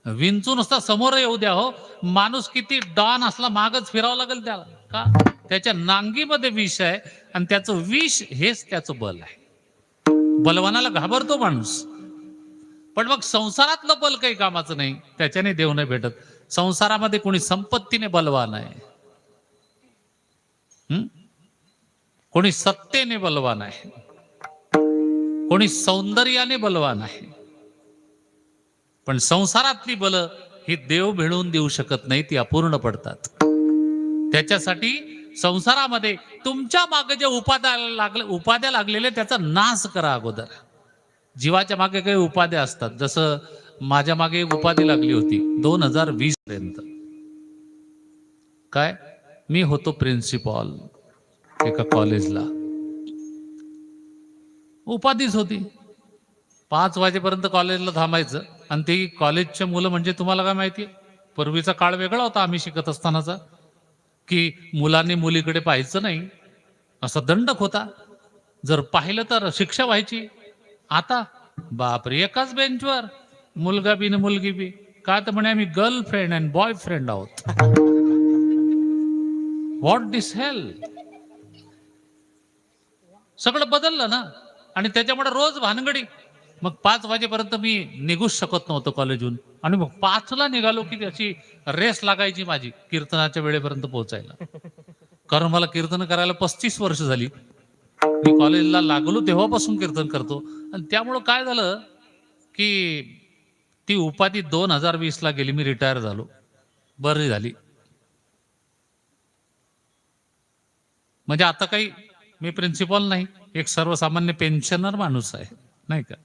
विंचू नुसता समोर येऊ द्या हो, माणूस किती डॉन असला मागच फिरावं लागेल त्याला. का? त्याच्या नांगीमध्ये विष आहे, आणि त्याचं विष हेच त्याचं बल आहे. बलवानाला घाबरतो माणूस. पण मग संसारातलं बल काही कामाचं नाही, त्याच्याने देव नाही भेटत. संसारामध्ये कोणी संपत्तीने बलवान आहे, कोणी सत्तेने बलवान आहे, कोणी सौंदर्याने बलवान आहे. पण संसारातली बल ही देव मिळवून देऊ शकत नाही, ती अपूर्ण पडतात. त्याच्यासाठी संसारामध्ये तुमच्या मागे जे उपाध्या लागलेले त्याचा नाश करा अगोदर. जीवाच्या मागे काही उपाध्या असतात, जसं माझ्या मागे एक उपाधी लागली होती 2020 पर्यंत. काय? मी होतो प्रिन्सिपॉल एका कॉलेजला, उपाधीच होती. 5 वाजेपर्यंत कॉलेजला थांबायचं, आणि ते कॉलेजच्या मुलं म्हणजे तुम्हाला काय माहिती, पूर्वीचा काळ वेगळा होता आम्ही शिकत असतानाचा, की मुलांनी मुलीकडे पाहायचं नाही असा दंडक होता. जर पाहिलं तर शिक्षा व्हायची. आता बापरे, एकाच बेंचवर मुलगा बी न मुलगी बी. का तर म्हणे आम्ही गर्लफ्रेंड अँड बॉयफ्रेंड आहोत. व्हॉट दिस हेल. सगळं बदललं ना. आणि त्याच्यामुळे रोज भानगडी. मग 5 वाजेपर्यंत मी निघूच शकत नव्हतो कॉलेजहून, आणि मग 5ला निघालो की त्याची रेस लागायची माझी कीर्तनाच्या वेळेपर्यंत पोहोचायला. कारण मला कीर्तन करायला 35 वर्ष झाली. मी कॉलेजला लागलो तेव्हापासून कीर्तन करतो. आणि त्यामुळं काय झालं की ती उपाधी 2020ला गेली. मी रिटायर झालो, बरी झाली. म्हणजे आता काही मी प्रिन्सिपल नाही, एक सर्वसामान्य पेन्शनर माणूस आहे, नाही का?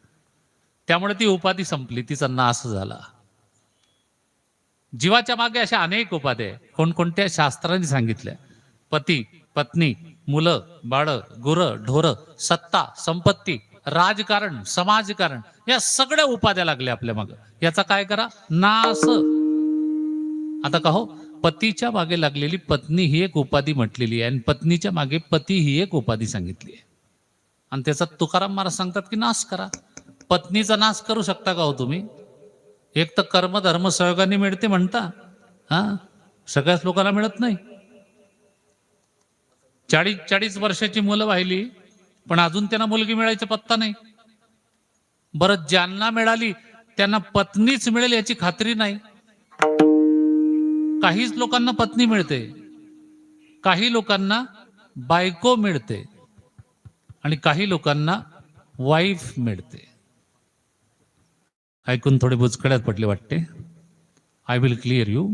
त्यामुळे ती उपाधी संपली, तिचा नाश झाला. जीवाच्या मागे अशा अनेक उपाध्या आहे. कोणकोणत्या शास्त्रांनी सांगितल्या. पती, पत्नी, मुलं, बाळं, गुरं, ढोरं, सत्ता, संपत्ती, राजकारण, समाजकारण, या सगळ्या उपाध्या लागल्या आपल्या मागे. याचा काय करा? नाश. आता का हो, पतीच्या मागे लागलेली पत्नी ही एक उपाधी म्हटलेली आहे आणि पत्नीच्या मागे पती ही एक उपाधी सांगितली आहे. आणि त्याचा तुकाराम महाराज सांगतात की नाश करा. पत्नीचा नाश करू शकता का हो तुम्ही? एक तर कर्म धर्म सहयोगाने मिळते म्हणता, हा, सगळ्याच लोकांना मिळत नाही. 40 वर्षाची मुलं वाहिली पण अजून त्यांना मुलगी मिळायचा पत्ता नाही. बरं, ज्यांना मिळाली त्यांना पत्नीच मिळेल याची खात्री नाही. काहीच लोकांना पत्नी मिळते, काही लोकांना बायको मिळते आणि काही लोकांना वाईफ मिळते. ऐकून थोडे बुचकड्यात पडले वाटते. I will clear you.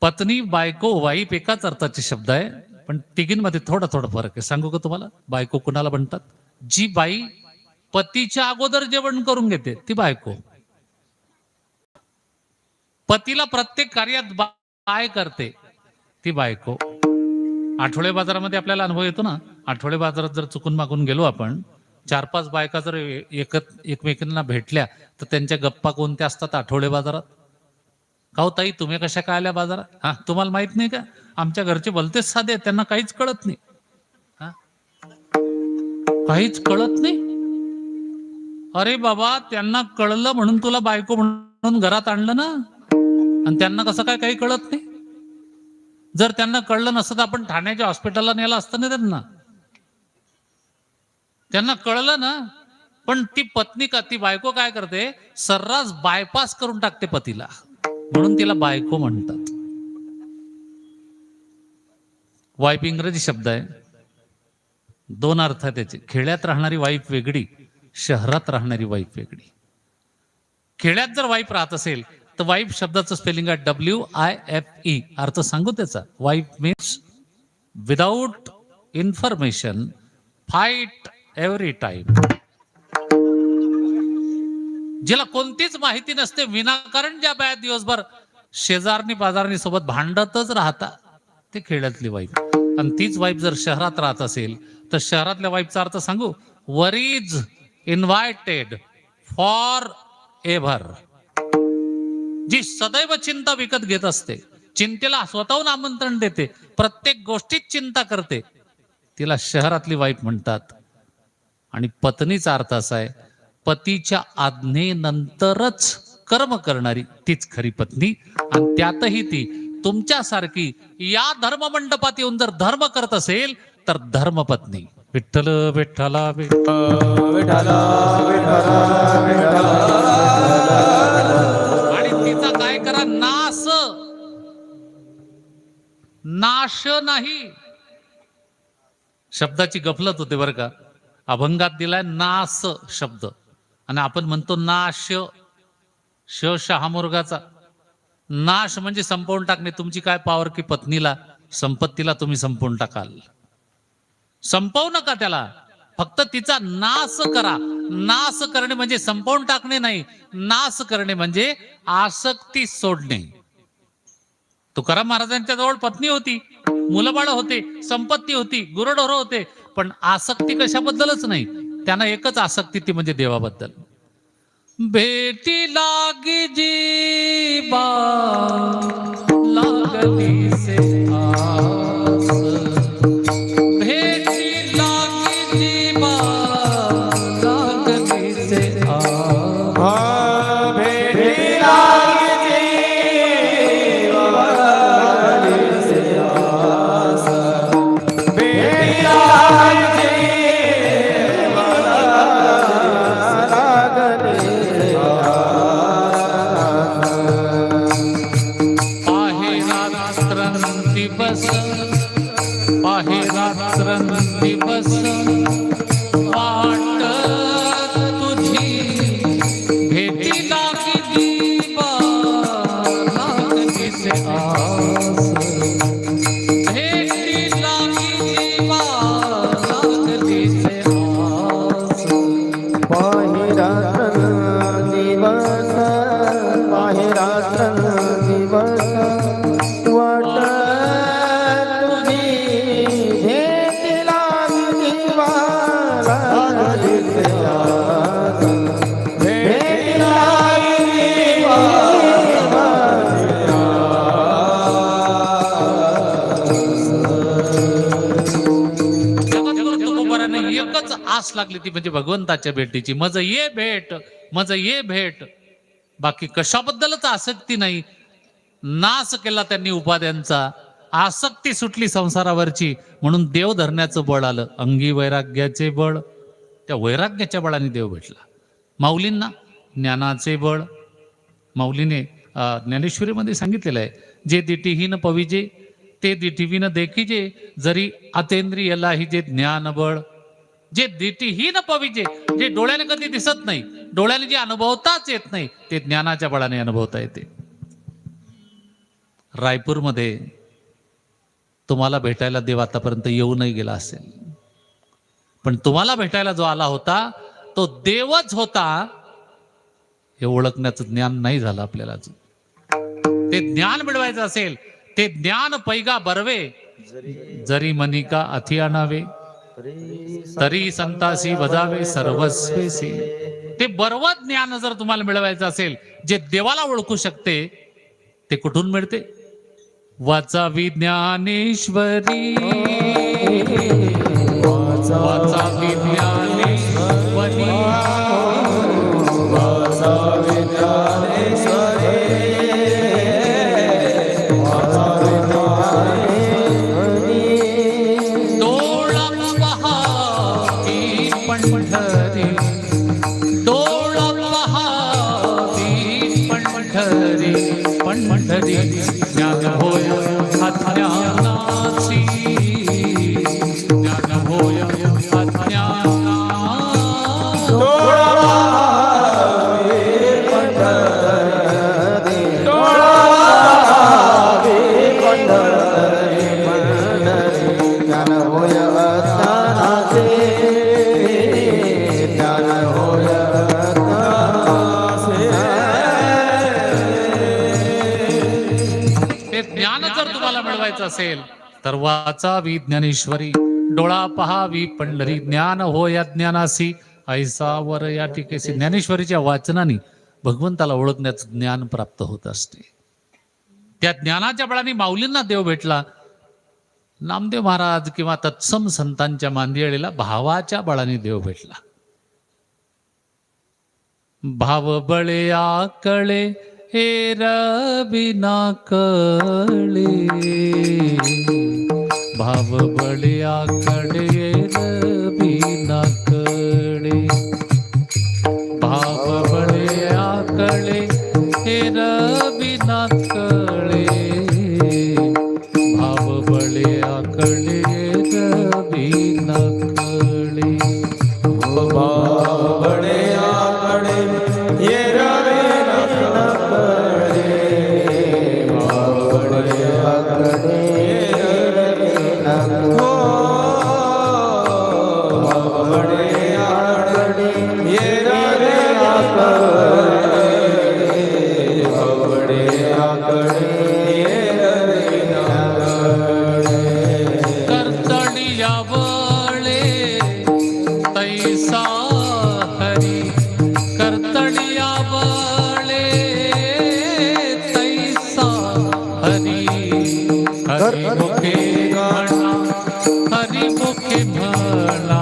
पत्नी, बायको, वाईफ एकाच अर्थाचे शब्द आहे, पण तिघींमध्ये थोडा फरक आहे. सांगू का तुम्हाला? बायको कुणाला म्हणतात? जी बाई पतीच्या अगोदर जेवण करून घेते ती बायको. पतीला प्रत्येक कार्यात बाय करते ती बायको. आठवडे बाजारामध्ये आपल्याला अनुभव येतो ना. आठवडे बाजारात जर चुकून मागून गेलो आपण, 4-5 बायका जर एकमेकांना भेटल्या तर त्यांच्या गप्पा कोणत्या असतात आठवडे बाजारात? का हो ताई, तुम्ही कशा काय आल्या बाजारात? हा, तुम्हाला माहित नाही का? आमच्या घरचे भलतेच साधे, त्यांना काहीच कळत नाही. हा, काहीच कळत नाही. अरे बाबा, त्यांना कळलं म्हणून तुला बायको म्हणून घरात आणलं ना. आणि त्यांना कसं काय काही कळत नाही? जर त्यांना कळलं नसतं तर आपण ठाण्याच्या हॉस्पिटलला नेलं असतं ना त्यांना. त्यांना कळलं ना. पण ती पत्नी का, ती बायको काय करते? सर्रास बायपास करून टाकते पतीला, म्हणून तिला बायको म्हणतात. वाईफ इंग्रजी शब्द आहे, 2 अर्थ आहे त्याचे. खेड्यात राहणारी वाईफ वेगळी, शहरात राहणारी वाईफ वेगळी. खेड्यात जर वाईफ राहत असेल तर वाईफ शब्दाचं स्पेलिंग आहे WIFE. अर्थ सांगू त्याचा. Wife means without information, fight every time. जिला कोणतीच माहिती नसते, विनाकारण ज्या बाया दिवसभर शेजारनी बाजारनी सोबत भांडतच राहतात, ते खेड्यातली वाईफ. आणि तीच वाईफ जर शहरात राहत असेल तर शहरातल्या वाईफचा अर्थ सांगू. Worries invited for ever. जी सदैव चिंता विकत घेत असते, चिंतेला स्वतःहून आमंत्रण देते, प्रत्येक गोष्टीत चिंता करते, तिला शहरातली वाईफ म्हणतात. आणि पत्नीचा अर्थ असा आहे, पतीच्या आज्ञेनंतरच कर्म करणारी तीच खरी पत्नी. आणि त्यातही ती तुमच्यासारखी या धर्ममंडपात येऊन जर धर्म करत असेल तर धर्मपत्नी. विठ्ठल विठ्ठला विठ्ठला आणि तिचा काय करा? नाश नाही. शब्दाची गफलत होते बरं का. अभंगात दिलाय नाश शब्द आणि आपण म्हणतो नाश. शहा मुर्गाचा. नाश म्हणजे संपवून टाकणे. तुमची काय पावर की पत्नीला, संपत्तीला तुम्ही संपवून टाकाल? संपवू नका त्याला, फक्त तिचा नाश करा. नाश करणे म्हणजे संपवून टाकणे नाही, नाश करणे म्हणजे आसक्ती सोडणे. तुकाराम महाराजांच्या जवळ पत्नी होती, मुलं बाळ होते, संपत्ती होती, गुरढोरं होते, पण आसक्ती कशाबद्दलच नाही. त्यांना एकच आसक्ती, ती म्हणजे देवाबद्दल. बेटी लागी जीबा लागली से आस, बेटी लागी जीबा लागली से आस, भेटी लागी जीवाली से आस, भेटी लागी दिवस वाट तुझी भेटी लागली बा लागली से आस, आस लागली ती म्हणजे भगवंताच्या भेटीची. मज ये भेट, मज ये भेट. बाकी कशाबद्दलच आसक्ती नाही. नाश केला त्यांनी उपाध्यांचा. आसक्ती सुटली संसारावरची, म्हणून देव धरण्याचं बळ आलं. अंगी वैराग्याचे बळ, त्या वैराग्याच्या बळाने देव भेटला. माऊलींना ज्ञानाचे बळ. माऊलीने ज्ञानेश्वरीमध्ये सांगितलेलं आहे, जे दिठीहीन पविजे ते दिठीवीन देखीजे, जरी अतेंद्रियलाही जे ज्ञान बळ. जे दिठीहीन पविजे, जे डोळ्याने कधी दिसत नाही, डोळ्याने जे अनुभवताच येत नाही, ते ज्ञानाच्या बळाने अनुभवता येते. रायपूरमध्ये तुम्हाला भेटायला देव आतापर्यंत येऊ नाही गेला असेल, पण तुम्हाला भेटायला जो आला होता तो देवच होता हे ओळखण्याचं ज्ञान नाही झालं आपल्याला अजून. ते ज्ञान मिळवायचं असेल, ते ज्ञान पैगा बरवे, जरी मनिका अथि आणावे, तरी संतासी बजावे सर्वस्वेसी. ते बरवत ज्ञान जर तुम्हाला मिळवायचं असेल, जे देवाला ओळखू शकते, ते कुठून मिळते? वाचावी ज्ञानेश्वरी, वाचावी ज्ञानेश्वरी, वाचावी ज्ञानेश्वरी, वाचावी ज्ञानेश्वरी. डोळा पहाती पंढरी, डोळा पहाती पंढरी, पंढरी ज्ञान होय अज्ञानाची, ज्ञान होय अज्ञानाची. ते ज्ञान जर तुम्हाला मिळवायचं असेल तर वाचावी ज्ञानेश्वरी, डोळा पहावी पंढरी, ज्ञान हो या ज्ञानासी ऐसा वर या टिकेसी. ज्ञानेश्वरीच्या वाचनाने भगवंताला ओळखण्याचं ज्ञान प्राप्त होत असते. त्या ज्ञानाच्या बळाने माऊलींना देव भेटला. नामदेव महाराज किंवा तत्सम संतांच्या मांदियाळीला भावाच्या बळाने देव भेटला. भाव बळे आकळे हे रविना कळे, भाव बळे आकळे रविना कळे, भाव बळे आकळे हे रविना कळे, भाव बळे आकळे रविना कळे. भाव बळे आकळे ये रवे न कळे, भाव बळे आकळे ये रवे न कळे, भाव बळे आकळे ये रवे न कळे, भाव बळे आकळे ये रवे न कळे. कर्तडिया वळे तैसा हरी, कर्तडिया वळे तैसा हरी. हरी मुखे म्हणा, हरी मुखे म्हणा,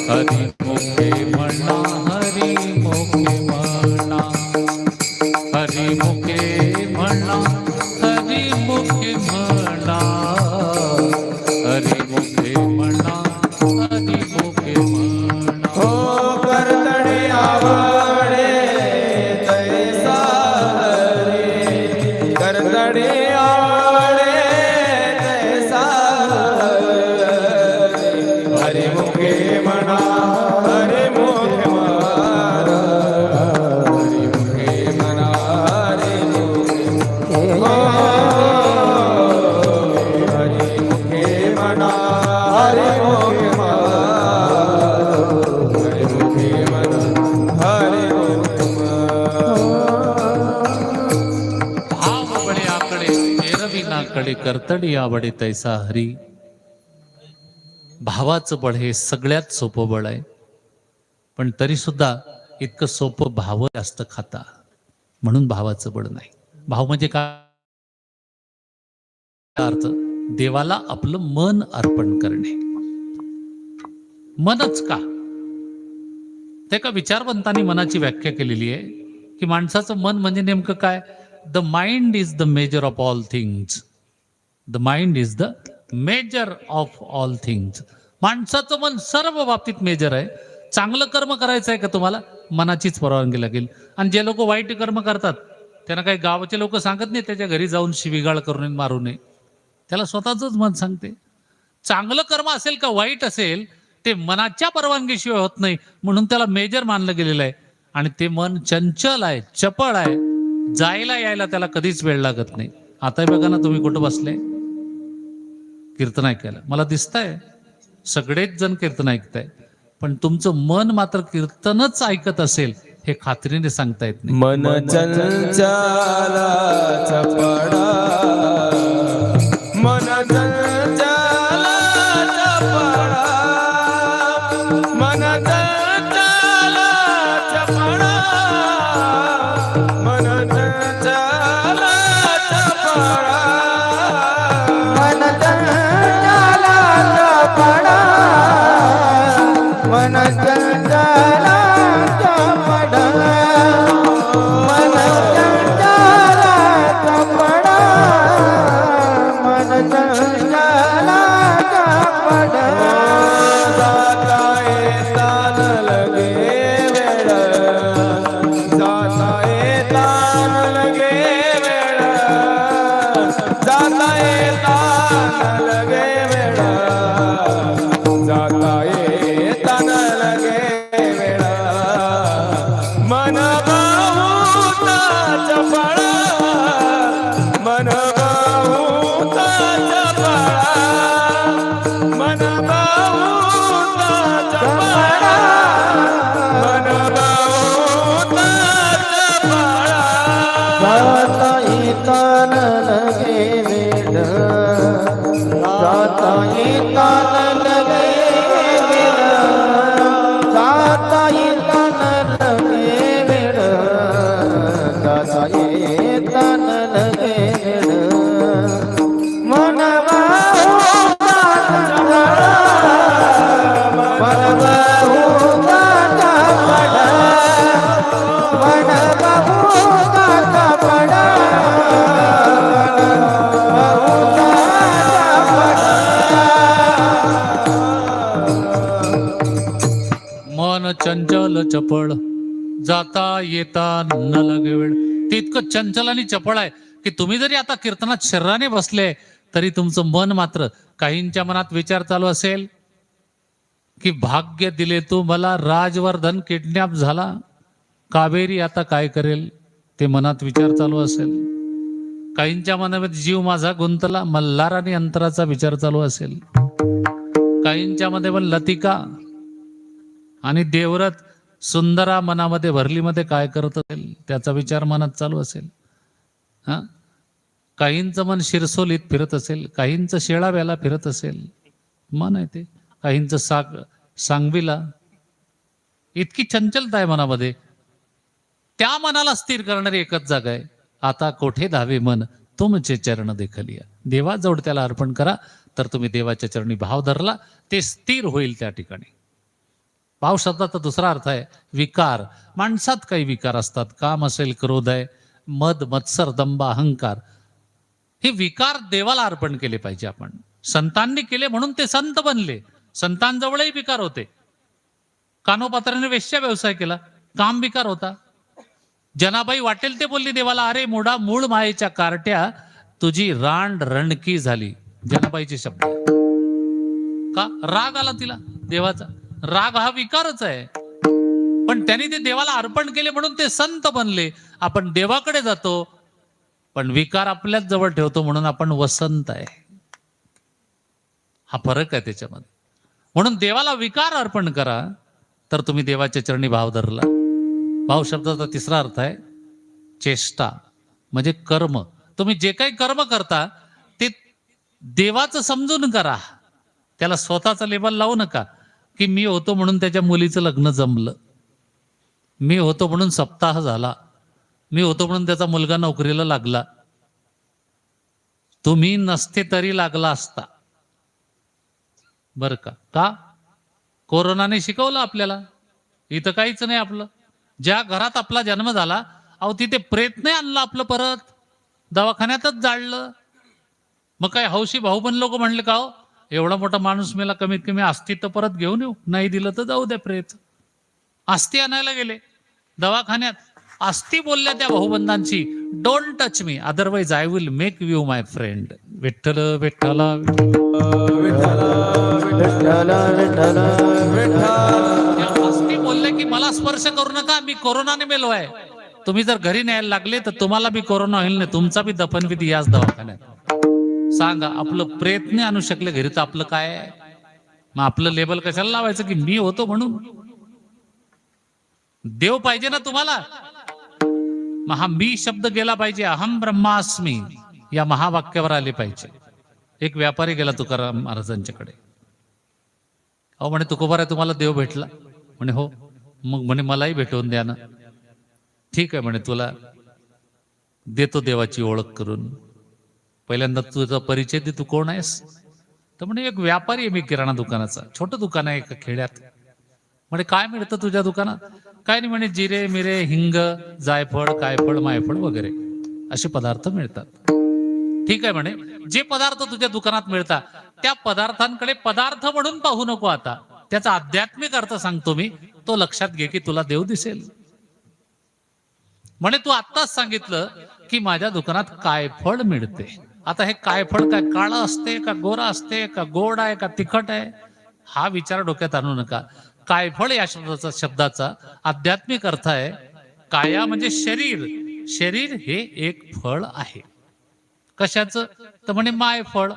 हरी मुखे म्हणा, हरी मुखे म्हणा, हरी मुखे म्हणा, हरी मुखे म्हणा, हरी मुखे म्हणा, हरी मुखे म्हणा. हो कर्तणे आवडे तैसा हरी, कर्तणे आवडे तैसा हरी. हरी मुखे म्हणा, हरी मुखे म्हणा, हरी मुखे म्हणा, हरी मुखे म्हणा, हरी मुखे म्हणा, हरी मुखे म्हणा, हरी मुखे म्हणा, हरी मुखे म्हणा. भाव बळे आकडे एरवी नाकडे, कर्तडी आवडे तैसा हरी. भावाचं बळ हे सगळ्यात सोपं बळ आहे, पण तरी सुद्धा इतकं सोपं भाव जास्त खाता, म्हणून भावाचं बळ नाही. भाव म्हणजे काय अर्थ? देवाला आपलं मन अर्पण करणे. मनच का? ते का विचारवंतांनी मनाची व्याख्या केलेली आहे की माणसाचं मन म्हणजे नेमकं काय? The mind is the measure of all things. The mind is the measure of all things. माणसाचं मन सर्व बाबतीत मेजर आहे. चांगलं कर्म करायचं आहे का तुम्हाला? मनाचीच परवानगी लागेल. आणि जे लोक वाईट कर्म करतात त्यांना काही गावाचे लोक सांगत नाही त्याच्या घरी जाऊन शिवीगाळ करू नये, मारू नये. त्याला स्वतःच मन सांगते. चांगलं कर्म असेल का वाईट असेल ते मनाच्या परवानगीशिवाय होत नाही, म्हणून त्याला मेजर मानलं गेलेलं आहे. आणि ते मन चंचल आहे, चपळ आहे, जायला यायला त्याला कधीच वेळ लागत नाही. आता बघा ना, तुम्ही कुठं बसले कीर्तन ऐकायला, मला दिसतंय सगळेच जण कीर्तन ऐकताय, पण तुमचं मन मात्र कीर्तनच ऐकत असेल हे खात्रीने सांगता येत नाही. मन चंचल चपळा, मन चंचल चपळा, मन चंचल चपळा, मन चंचल चपळा, मन चंचल चपळा, मन चंचल चपळा, मन चंचल चपळा, मन चंचल चपळा. जाता येता न लगे वेळ, जाता येता न लगे वेळ, जाता येता न लगे वेळ, जाता येता न लगे वेळ. मन बहुत चपळा, मन बहुत चपळा, मन बहुत चपळा, मन बहुत चपळा. जाता येता न लगे वेळ, जाता येता न लगे वेळ, जाता येता न लगे वेळ, जाता येता न लगे वेळ. मन बहुत चपळा, मन बहुत चपळा, मन बहुत चपळा, मन चंचल चपळ, जाता येता न लगे वेळ. ते इतकं चंचल आणि चपळ आहे की तुम्ही जरी आता कीर्तनात शरीराने बसले तरी तुमचं मन मात्र, काहींच्या मनात विचार चालू असेल की भाग्य दिले तू मला, राजवर्धन किडनॅप झाला, कावेरी आता काय करेल, ते मनात विचार चालू असेल. काहींच्या मनामध्ये जीव माझा गुंतला, मल्हार आणि अंतराचा विचार चालू असेल. काहींच्या मध्ये पण लतिका आणि देवरथ सुंदरा मनामध्ये भरलीमध्ये काय करत असेल त्याचा विचार मनात चालू असेल. हा, काहींचं मन शिरसोलीत फिरत असेल, काहींचं शेळाव्याला फिरत असेल, मन आहे ते. काहींचं सांगवीला. इतकी चंचलता आहे मनामध्ये. त्या मनाला स्थिर करणारी एकच जागा आहे. आता कोठे धावे मन तुमचे चरण देखलिया. देवाजवळ त्याला अर्पण करा, तर तुम्ही देवाच्या चरणी भाव धरला, ते स्थिर होईल त्या ठिकाणी. भाव शब्दाचा दुसरा अर्थ आहे विकार. माणसात काही विकार असतात, काम असेल, क्रोध आहे, मद मत्सर दंभ अहंकार. हे विकार देवाला अर्पण केले पाहिजे. आपण संतांनी केले म्हणून ते संत बनले. संतांजवळही विकार होते. कानोपात्राने वेश्या व्यवसाय केला, काम विकार होता. जनाबाई वाटेल ते बोलली देवाला, अरे मोडा मूळ मायेच्या कार्ट्या, तुझी रांड रणकी झाली. जनाबाईचे शब्द. का? राग आला तिला देवाचा. राग हा विकारच आहे, पण त्यांनी ते देवाला अर्पण केले म्हणून ते संत बनले. आपण देवाकडे जातो पण विकार आपल्याच जवळ ठेवतो म्हणून आपण वसंत आहे. हा फरक आहे त्याच्यामध्ये. म्हणून देवाला विकार अर्पण करा, तर तुम्ही देवाच्या चरणी भाव धरला. भाव शब्दाचा तिसरा अर्थ आहे चेष्टा, म्हणजे कर्म. तुम्ही जे काही कर्म करता ते देवाचं समजून करा. त्याला स्वतःचा लेबल लावू नका की मी होतो म्हणून त्याच्या मुलीचं लग्न जमलं, मी होतो म्हणून सप्ताह झाला, मी होतो म्हणून त्याचा मुलगा नोकरीला लागला. तुम्ही नसते तरी लागला असता. बर का? कोरोनाने शिकवलं आपल्याला. इथं काहीच नाही आपलं. ज्या घरात आपला जन्म झाला, अहो तिथे प्रेत नाही आणलं आपलं, परत दवाखान्यातच जाळलं. मग काय हौशी भाऊ पण लोक म्हणले का हो, एवढा मोठा माणूस मेला, कमीत कमी अस्थि तर परत घेऊन येऊ, नाही दिलं तर जाऊ द्या प्रेत. अस्थि आणायला गेले दवाखान्यात, अस्थि बोलल्या त्या भाऊबंधांची, don't touch me otherwise I will make you my friend. Vitthal विठ्ठला त्या अस्थि बोलल्या की मला स्पर्श करू नका, मी कोरोनाने मेलो आहे. तुम्ही जर घरी न्यायला लागले तर तुम्हाला बी कोरोना होईल नाही, तुमचा बी दफनविधी याच दवाखान्यात. सांगा, आपलं प्रेत नाही आणू शकले घरी तर आपलं काय आहे? मग आपलं लेबल कशाला लावायचं की मी होतो म्हणून? देव पाहिजे ना तुम्हाला. मग हा मी शब्द गेला पाहिजे. अहम ब्रह्मास्मी या महावाक्यावर आले पाहिजे. एक व्यापारी गेला तुकाराम महाराजांच्याकडे. अहो म्हणे, तुकोबारा तुम्हाला देव भेटला? म्हणे हो. मग म्हणे मलाही भेटवून द्या ना. ठीक आहे म्हणे, तुला देतो देवाची ओळख करून. पहिल्यांदा तुझा परिचय दे, तू कोण आहेस? तर म्हणे एक व्यापारी आहे मी, किराणा दुकानाचा. छोटं दुकान आहे एका खेड्यात. म्हणे काय मिळतं तुझ्या दुकानात? काय नाही म्हणे, जिरे मिरे हिंग जायफळ कायफळ मायफळ वगैरे असे पदार्थ मिळतात. ठीक आहे म्हणे, जे पदार्थ तुझ्या दुकानात मिळतात त्या पदार्थांकडे पदार्थ म्हणून पाहू नको. आता त्याचा आध्यात्मिक अर्थ सांगतो मी, तो लक्षात घे की तुला देव दिसेल. म्हणे तू आत्ताच सांगितलं की माझ्या दुकानात काय फळ मिळते. आता हे काय फळ काय काळं असते का गोरा असते का गोड आहे का तिखट आहे, हा विचार डोक्यात आणू नका. कायफळ या शब्दाचा आध्यात्मिक अर्थ आहे, काया म्हणजे शरीर. शरीर हे एक फळ आहे. कशाचं? तर म्हणे माय फळ,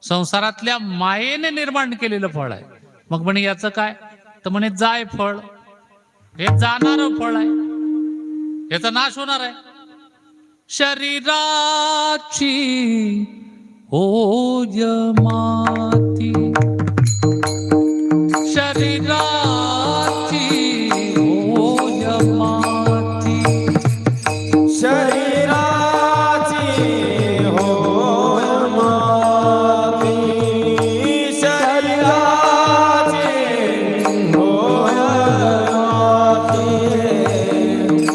संसारातल्या मायेने निर्माण केलेलं फळ आहे. मग म्हणे याचं काय? तर म्हणे जाय फळ, हे जाणारं फळ आहे, याचा नाश होणार आहे. शरीराची ओज माती, शरीराची ओज माती, शरीराची होय माती, शरीराची होय माती.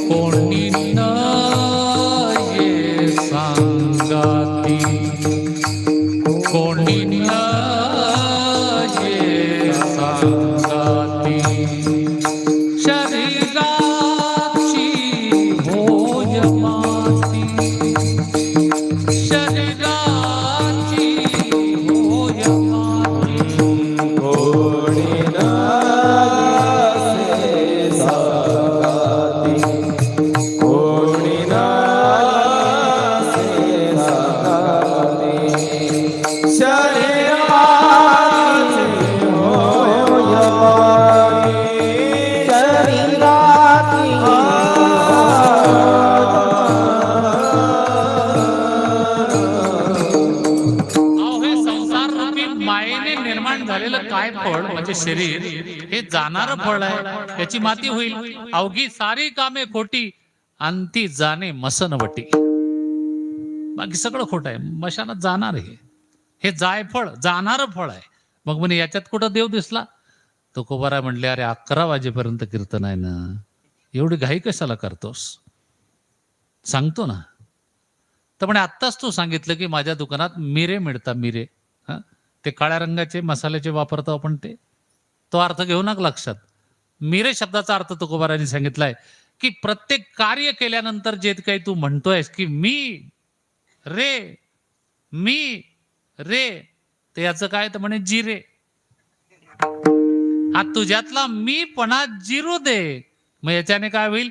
कोणी न ये सांगाती, कोणी न ये सांगाती, शरीराची होय माती, शरीराची होय माती. कोणी नसे सांगाती, कोणी नसे सांगाती, शरीराची होय माती, शरीराची अहो हे संसार रूपी मायेने निर्माण झालेलं काय फळ म्हणजे शरीर, हे जाणारं फळ आहे. याची माती होईल. अवघी सारी कामे खोटी, अंती जाणे मसनवटी. बाकी सगळं खोटं आहे, मशानात जाणार आहे. हे जायफळ जाणारं फळ आहे. मग म्हणे याच्यात कुठं देव दिसला? तुकोबाराय म्हणले, अरे 11 वाजेपर्यंत कीर्तन आहे ना, एवढी घाई कशाला करतोस? सांगतो ना. तर म्हणे आत्ताच तू सांगितलं की माझ्या दुकानात मिरे मिळतात. मिरे ते काळ्या रंगाचे मसाल्याचे वापरतो आपण, ते तो अर्थ घेऊ नका लक्षात. मिरे शब्दाचा अर्थ तुकोबारायांनी सांगितलाय की प्रत्येक कार्य केल्यानंतर जे काही तू म्हणतोयस की मी रे ते याचं काय? तर म्हणे जिरे. हा तुझ्यातला मीपणा जिरू दे. मग याच्याने काय होईल?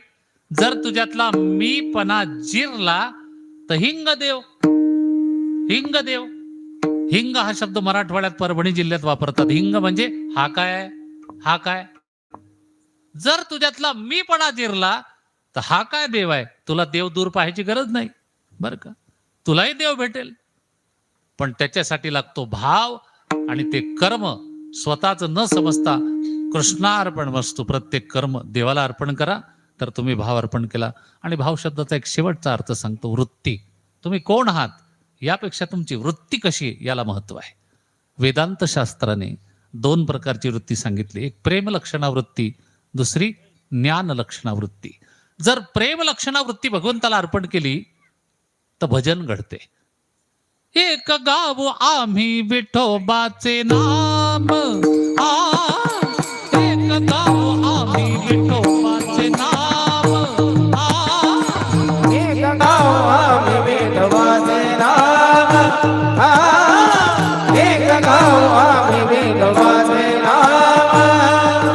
जर तुझ्यातला मीपणा जिरला तर हिंग देव. हिंग देव, हिंग हा शब्द मराठवाड्यात परभणी जिल्ह्यात वापरतात. हिंग म्हणजे हा काय? हा काय? जर तुझ्यातला मीपणा जिरला तर हा काय देव आहे? तुला देव दूर पाहायची गरज नाही बरं का, तुलाही देव भेटेल. पण त्याच्यासाठी लागतो भाव आणि ते कर्म. स्वतःच न समजता कृष्णार्पण वस्तू, प्रत्येक कर्म देवाला अर्पण करा. तर तुम्ही भाव अर्पण केला. आणि भाव शब्दाचा एक शेवटचा अर्थ सांगतो, वृत्ती. तुम्ही कोण आहात यापेक्षा तुमची वृत्ती कशी आहे याला महत्व आहे. वेदांत शास्त्राने दोन प्रकारची वृत्ती सांगितली. एक प्रेम लक्षणा वृत्ती, दुसरी ज्ञान लक्षणा वृत्ती. जर प्रेम लक्षणा वृत्ती भगवंताला अर्पण केली तर भजन घडते. एक गाव आम्ही विठोबाचे नाम, एक गाव आम्ही विठोबाचे नाम, एक गाव आम्ही विठोबाचे नाम, एक गाव आम्ही विठोबाचे नाम.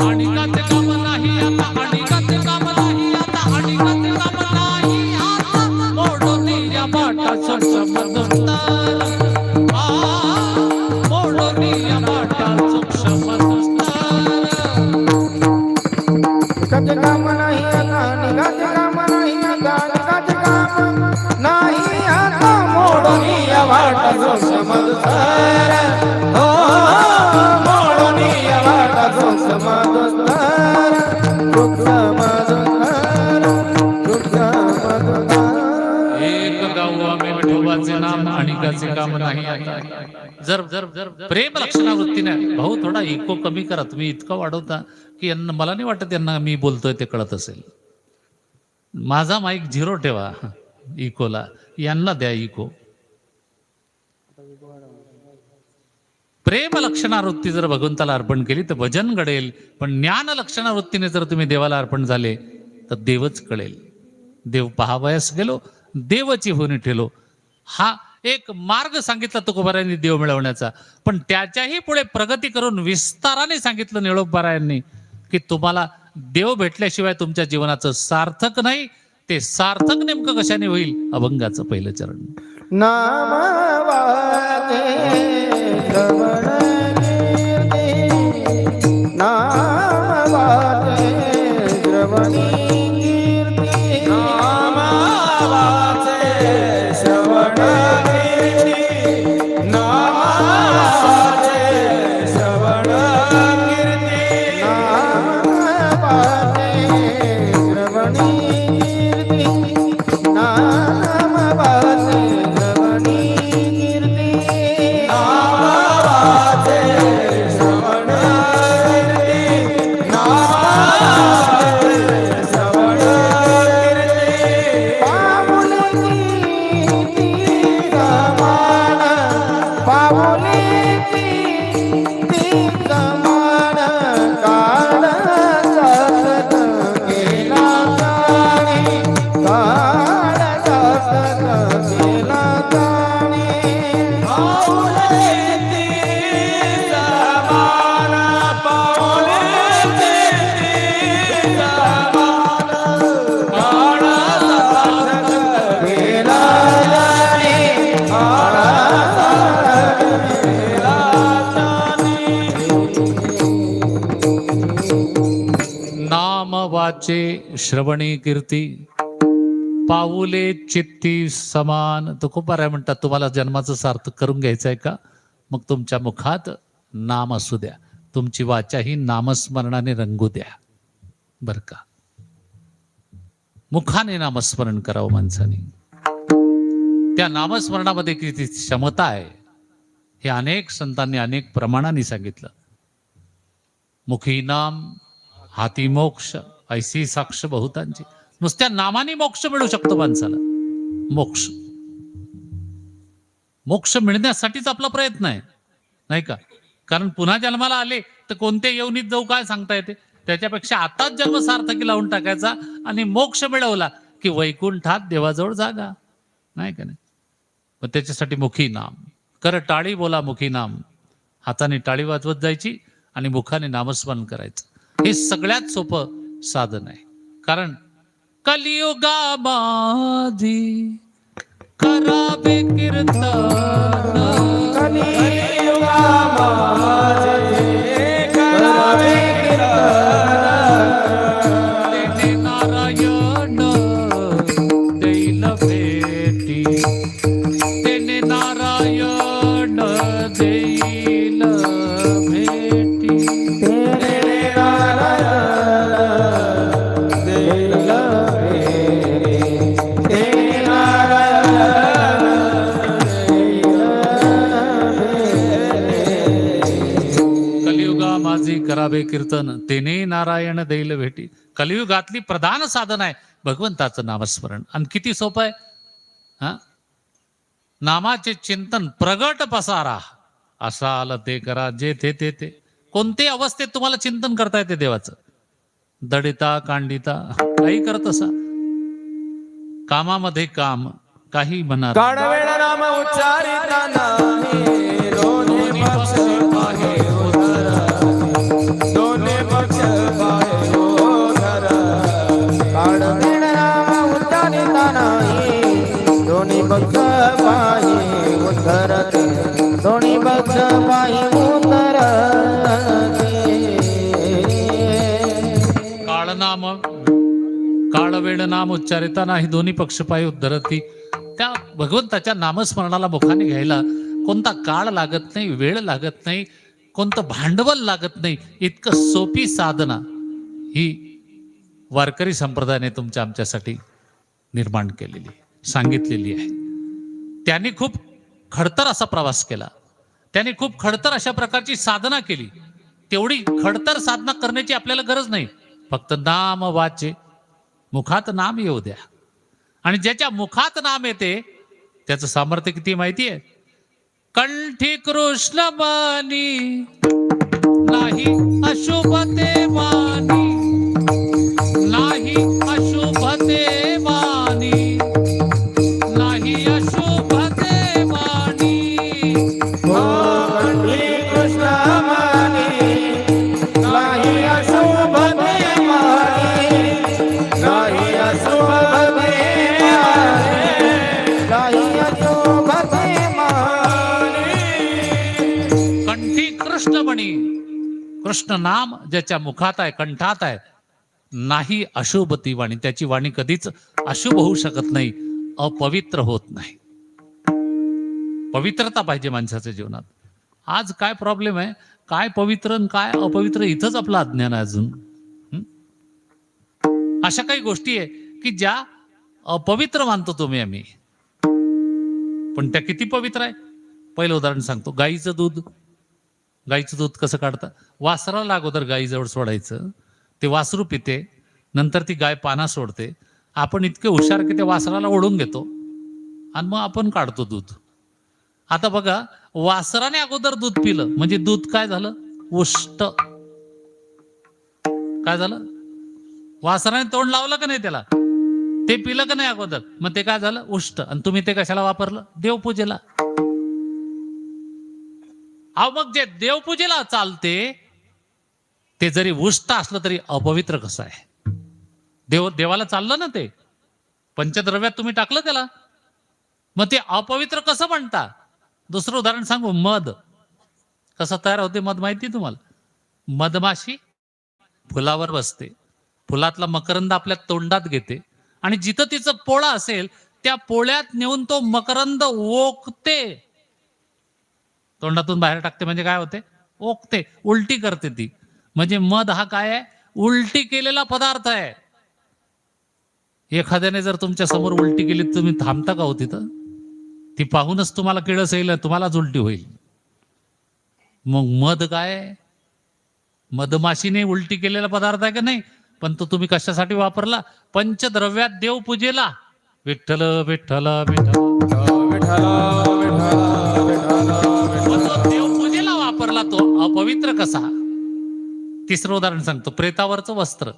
आणि गाते काम नाही आता, आणि गाते काम नाही आता, आणि गाते काम नाही आता, मोडोनी या बाटा सुक्षमदुस्तर, मोडोनी या बाटा सुक्षमदुस्तर. निघाचे काम नाही आता, निघाचे काम नाही आता, निघाचे काम नाही आता, मोडोनी या वाटा सुक्षमदुस्तर. हो, मोडोनी या वाटा सुक्षमदुस्तर, सुक्षमदुस्तर, सुक्षमदुस्तर. एक गाव आम्ही विठोबाचे नाम, आणि गाचे काम नाही आता. जर जर जर प्रेम लक्षणा वृत्तीने, भाऊ थोडा इको कमी करा, तुम्ही इतकं वाढवता की यांना, मला नाही वाटत यांना मी बोलतोय ते कळत असेल. माझा माईक 0 ठेवा इकोला, यांना द्या इको. प्रेम लक्षणा वृत्ती जर भगवंताला अर्पण केली तर भजन घडेल. पण ज्ञान लक्षणा वृत्तीने जर तुम्ही देवाला अर्पण झाले तर देवच कळेल. देव पहावयास गेलो, देवची होणी ठेलो. हा एक मार्ग सांगितला तुकोबारायांनी देव मिळवण्याचा. पण त्याच्याही पुढे प्रगती करून विस्ताराने सांगितलं निळोबारायांनी की तुम्हाला देव भेटल्याशिवाय तुमच्या जीवनाचं सार्थक नाही. ते सार्थक नेमकं कशाने होईल? अभंगाचं पहिलं चरण. नाम वाचे श्रवण कीर्ती, नाम वाचे श्रवणी कीर्ती, नाम वाचे श्रवण कीर्ती, नाम वाचे श्रवण कीर्ती, नाम वाचे श्रवणी कीर्ती, नाम वाचे वाचे श्रवणी कीर्ती, पाऊले चित्ती समान. तुकोबाराय म्हणतात तुम्हाला जन्माचं सार्थक करून घ्यायचं आहे का? मग तुमच्या मुखात नाम असू द्या, तुमची वाचा ही नामस्मरणाने रंगू द्या. बर का, मुखाने नामस्मरण करावं माणसाने. त्या नामस्मरणामध्ये किती क्षमता आहे हे अनेक संतांनी अनेक प्रमाणाने सांगितलं. मुखी नाम हाती मोक्ष, ऐसी साक्ष बहुतांची. नुसत्या नामाने मोक्ष मिळू शकतो माणसाला. मोक्ष मोक्ष मिळण्यासाठीच आपला प्रयत्न आहे, नाही का? कारण पुन्हा जन्माला आले तर कोणत्या येवनीत जाऊ काय सांगता येते. त्याच्यापेक्षा आताच जन्म सार्थकी लावून टाकायचा आणि मोक्ष मिळवला की वैकुंठात देवाजवळ जागा, नाही का? नाही, पण त्याच्यासाठी मुखी नाम. कर टाळी बोला मुखी नाम. हाताने टाळी वाजवत जायची आणि मुखाने नामस्मरण करायचं. हे सगळ्यात सोपं साधन आहे. कारण कलियुगामाधी करावे कीर्तन, कलियुगामाधी करावे कीर्तन, तेने नारायण देईल भेटी, तेने नारायण देईल भेटी. गावे कीर्तन तेने नारायण देईल भेटी. कलियुगातली प्रधान साधन आहे भगवंताचं नामस्मरण. आणि किती सोपं आहे हा. नामाचे चिंतन प्रगट पसारा, असा आलं ते करा जे ते. कोणत्याही अवस्थेत तुम्हाला चिंतन करता येते देवाचं. दडिता कांडिता काही करत असा, कामामध्ये काम काही म्हणा. काळवेळ नाम उच्चारिता नाही, दोन्ही पक्ष पाहे उधर, दोन्ही पक्ष पाहे उधर. काळवेळ नाम उच्चारिता नाही, दोन्ही पक्ष पाही उद्धरते, दोन्ही पक्ष पाही उद्धरते. काळनाम काळवेळ नाम उच्चारिता नाही, दोन्ही पक्ष पायी उद्धरती. त्या भगवंताच्या नामस्मरणाला मुखाने घ्यायला कोणता काळ लागत नाही, वेळ लागत नाही, कोणतं भांडवल लागत नाही. इतकं सोपी साधना ही वारकरी संप्रदायाने तुमच्या आमच्यासाठी निर्माण केलेली, सांगितलेली आहे. त्यांनी खूप खडतर असा प्रवास केला, त्यांनी खूप खडतर अशा प्रकारची साधना केली. तेवढी खडतर साधना करण्याची आपल्याला गरज नाही. फक्त नाम वाचे, मुखात नाम येऊ द्या. आणि ज्याच्या मुखात नाम येते त्याचं सामर्थ्य किती माहिती आहे. कंठी कृष्ण बाणी, नाही अशुभ ते वाणी, नाही अशुभ ते वाणी, नाही अशुभ ते वाणी. कंठी कृष्ण मानी, नाही अशुभ ते मानी, नाही अशुभ ते मानी, काही अशुभ ते मानी. कंठी कृष्ण बणी, कृष्ण नाम ज्याच्या मुखात आहे, कंठात आहे, नाही अशुभ ती वाणी. त्याची वाणी कधीच अशुभ होऊ शकत नाही, अपवित्र होत नाही. पवित्रता पाहिजे माणसाच्या जीवनात. आज काय प्रॉब्लेम आहे, काय पवित्र आणि काय अपवित्र, इथंच आपलं अज्ञान आहे अजून. अशा काही गोष्टी आहे की ज्या अपवित्र मानतो तुम्ही आम्ही, पण त्या किती पवित्र आहे. पहिलं उदाहरण सांगतो. गाईचं दूध, गाईचं दूध कसं काढतात. वासराला अगोदर गाईजवळ सोडायचं, ते वासरू पिते, नंतर ती गाय पाना सोडते. आपण इतके हुशार की त्या वासराला ओढून घेतो आणि मग आपण काढतो दूध. आता बघा, वासराने अगोदर दूध पिलं म्हणजे दूध काय झालं, उष्ट. काय झालं, वासराने तोंड लावलं का नाही त्याला, ते पिलं का नाही अगोदर, मग ते काय झालं, उष्ट. आणि तुम्ही ते कशाला वापरलं, देवपूजेला. अहो मग जे देवपूजेला चालते ते जरी उष्ट असलं तरी अपवित्र कसं आहे. देवाला चाललं ना ते, पंचद्रव्यात तुम्ही टाकलं त्याला, मग ते अपवित्र कसं म्हणता. दुसरं उदाहरण सांगू. मध कसं तयार होते, मध माहिती तुम्हाला. मधमाशी फुलावर बसते, फुलातला मकरंद आपल्या तोंडात घेते आणि जिथं तिचं पोळा असेल त्या पोळ्यात नेऊन तो मकरंद ओकते, तोंडातून बाहेर टाकते. म्हणजे काय होते, ओकते, उलटी करते ती. म्हणजे मध हा काय आहे, उलटी केलेला पदार्थ आहे. एखाद्याने जर तुमच्या समोर उलटी केली तुम्ही थांबता का हो तिथं. ती पाहूनच तुम्हाला किळस येईल, तुम्हालाच उलटी होईल. मग मध काय आहे, मधमाशीने उलटी केलेला पदार्थ आहे का नाही, पण तो तुम्ही कशासाठी वापरला, पंचद्रव्यात देवपूजेला. विठ्ठल विठ्ठल विठ्ठल देवपूजेला वापरला, तो अपवित्र कसा. तिसरं उदाहरण सांगतो. प्रेतावरचं वस्त्र.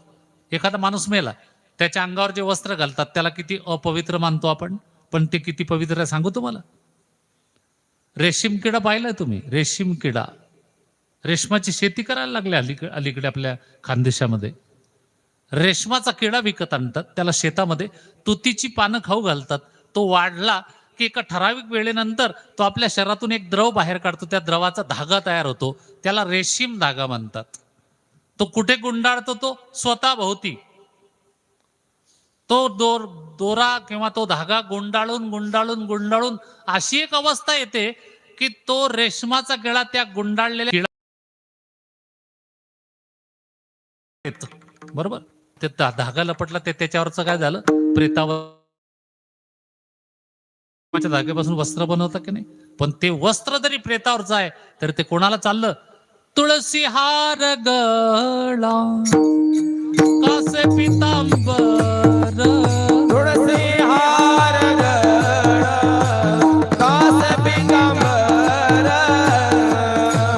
एखादा माणूस मेला, त्याच्या अंगावर जे वस्त्र घालतात त्याला किती अपवित्र मानतो आपण, पण ते किती पवित्र आहे सांगू तुम्हाला. रेशीम किडा पाहिलाय तुम्ही, रेशीम किडा. रेशमाची शेती करायला लागले अलीकडे आपल्या खानदेशामध्ये. रेशमाचा किडा विकत आणतात, त्याला शेतामध्ये तुतीची पानं खाऊ घालतात. तो वाढला की एका ठराविक वेळेनंतर तो आपल्या शरीरातून एक द्रव बाहेर काढतो, त्या द्रवाचा धागा तयार होतो, त्याला रेशीम धागा म्हणतात. तो कुठे गुंडाळतो, तो स्वतः भोवती. तो दोरा किंवा तो धागा गुंडाळून गुंडाळून गुंडाळून अशी एक अवस्था येते की तो रेशमाचा किडा त्या गुंडाळलेल्या येतो. बरोबर, ते धागा लपटला, ते त्याच्यावरचं काय झालं, प्रेतावर धाग्यापासून वस्त्र बनवतात की नाही. पण ते वस्त्र जरी प्रेतावरचं आहे तर ते कोणाला चाललं, तुळसी हार गळा कासे पितांबर तुळसी हार गळा कास पितांबर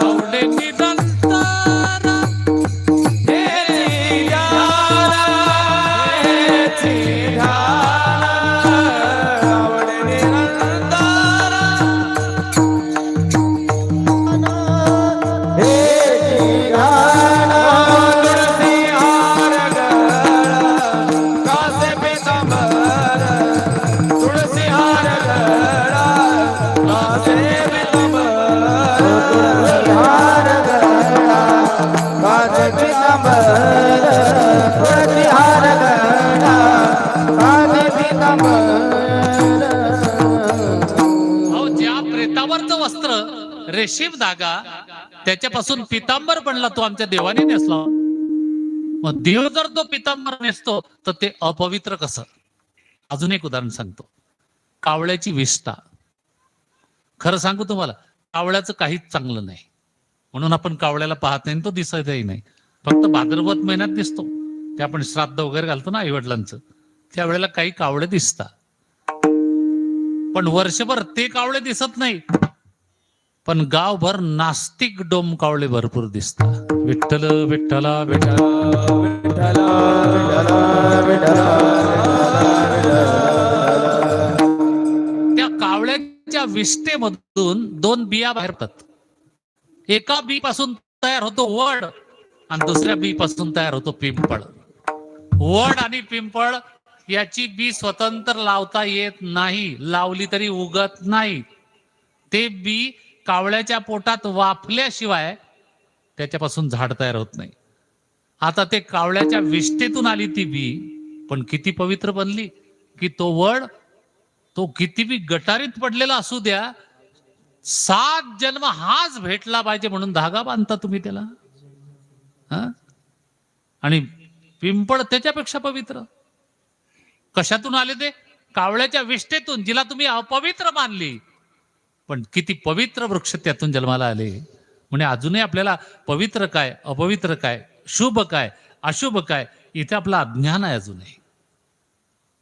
आवडे निरंतर हेची ध्यान हेची ध्यान आवडे निरंतर हे गाण तुळसी हार गळा कास पितांबर तुळसी हार गळा कास पितांबर हार गळा कास पितांबर तुळसी हार गळा कास पितांबर अहो ज्या प्रेतावरचं वस्त्र रेशीम धागा त्याच्यापासून पितांबर बनला तो आमच्या देवाने नेसला. मग देव जर तो पितांबर नेसतो तर ते अपवित्र कसं? अजून एक उदाहरण सांगतो. कावळ्याची विष्ठा. खरं सांगू तुम्हाला, कावळ्याचं काहीच चांगलं नाही म्हणून आपण कावळ्याला पाहत नाही, तो दिसतही नाही. फक्त भाद्रपद महिन्यात दिसतो, ते आपण श्राद्ध वगैरे घालतो ना आईवडिलांचं, त्यावेळेला काही कावळे दिसतात. पण वर्षभर ते कावळे दिसत नाही. पण गावभर नास्तिक डोम कावळे भरपूर दिसतात. विठ्ठल विठ्ठला विठ्ठल त्या कावळ्याच्या विष्ठेमधून दोन बिया बाहेर पडतात. एका बी पासून तयार होतो वड आणि दुसऱ्या बी पासून तयार होतो पिंपळ. वड आणि पिंपळ याची बी स्वतंत्र लावता येत नाही, लावली तरी उगत नाही. ते बी कावळ्याच्या पोटात वाफल्याशिवाय त्याच्यापासून झाड तयार होत नाही. आता ते कावळ्याच्या विष्ठेतून आली ती बी, पण किती पवित्र बनली की तो वड, तो किती बी गटारीत पडलेला असू द्या, 7 जन्म हाच भेटला पाहिजे म्हणून धागा बांधता तुम्ही त्याला. आणि पिंपळ त्याच्यापेक्षा पवित्र. कशातून आले ते? कावळ्याच्या विष्ठेतून, जिला तुम्ही अपवित्र मानली. पण किती पवित्र वृक्ष त्यातून जन्माला आले. म्हणजे अजूनही आपल्याला पवित्र काय, अपवित्र काय, शुभ काय, अशुभ काय, इथे आपलं अज्ञान आहे अजूनही.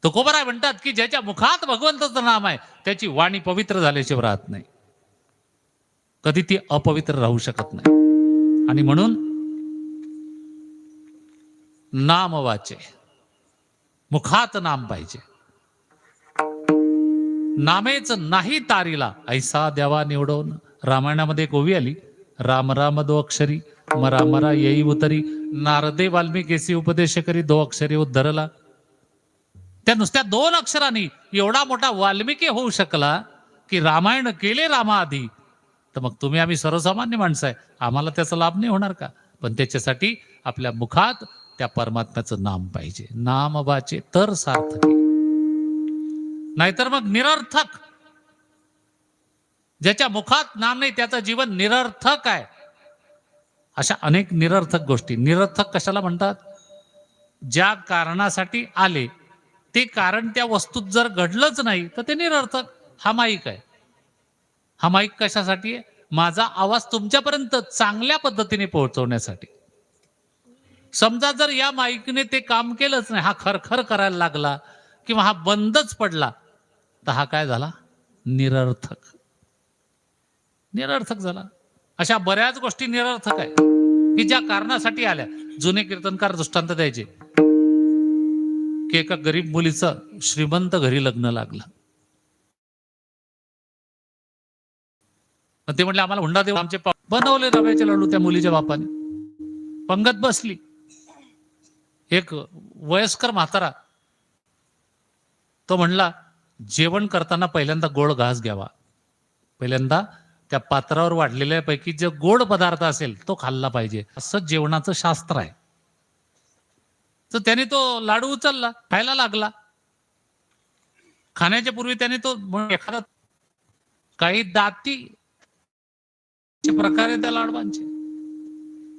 तुकोबाराय म्हणतात की ज्याच्या मुखात भगवंताचं नाम आहे त्याची वाणी पवित्र झाल्याशिवाय राहत नाही, कधी ती अपवित्र राहू शकत नाही. आणि म्हणून नाम वाचे, मुखात नाम पाहिजे. नामेच नाही तारीला ऐसा द्यावा निवडून. रामायणामध्ये एक ओवी आली, राम राम दो अक्षरी मरा मरा येई उतरी, नारदे वाल्मिकेसी उपदेश करी दो अक्षरी उद्धरला. त्या नुसत्या 2 अक्षरांनी एवढा मोठा वाल्मिकी होऊ शकला की रामायण केले रामाआधी. तर मग तुम्ही आम्ही सर्वसामान्य माणसं आहे, आम्हाला त्याचा लाभ नाही होणार का? पण त्याच्यासाठी आपल्या मुखात त्या परमात्म्याचं नाम पाहिजे. नाम वाचे तर सार्थक, नाहीतर मग निरर्थक. ज्याच्या मुखात नाम नाही त्याचं जीवन निरर्थक आहे. अशा अनेक निरर्थक गोष्टी. निरर्थक कशाला म्हणतात? ज्या कारणासाठी आले ते कारण त्या वस्तूत जर घडलंच नाही तर ते निरर्थक. हा माईक आहे. हा माईक कशासाठी आहे? माझा आवाज तुमच्यापर्यंत चांगल्या पद्धतीने पोहोचवण्यासाठी. समजा जर या माईकने ते काम केलंच नाही, हा खरखर करायला लागला किंवा हा बंदच पडला, तर हा काय झाला? निरर्थक. निरर्थक झाला. अशा बऱ्याच गोष्टी निरर्थक आहे की ज्या कारणासाठी आल्या. जुने कीर्तनकार दृष्टांत द्यायचे की एका गरीब मुलीचं श्रीमंत घरी लग्न लागलं. ते म्हटले आम्हाला हुंडा देऊ. आमचे बनवले रव्याचे लाडू त्या मुलीच्या बापाने. पंगत बसली. एक वयस्कर म्हातारा, तो म्हणला जेवण करताना पहिल्यांदा गोड घास घ्यावा. पहिल्यांदा त्या पात्रावर वाढलेल्या पैकी जे गोड पदार्थ असेल तो खाल्ला पाहिजे, असं जेवणाचं शास्त्र आहे. तर त्याने तो लाडू उचलला, खायला लागला. खाण्याच्या पूर्वी त्याने तो एखादा काही दाती प्रकारे त्या लाडवांचे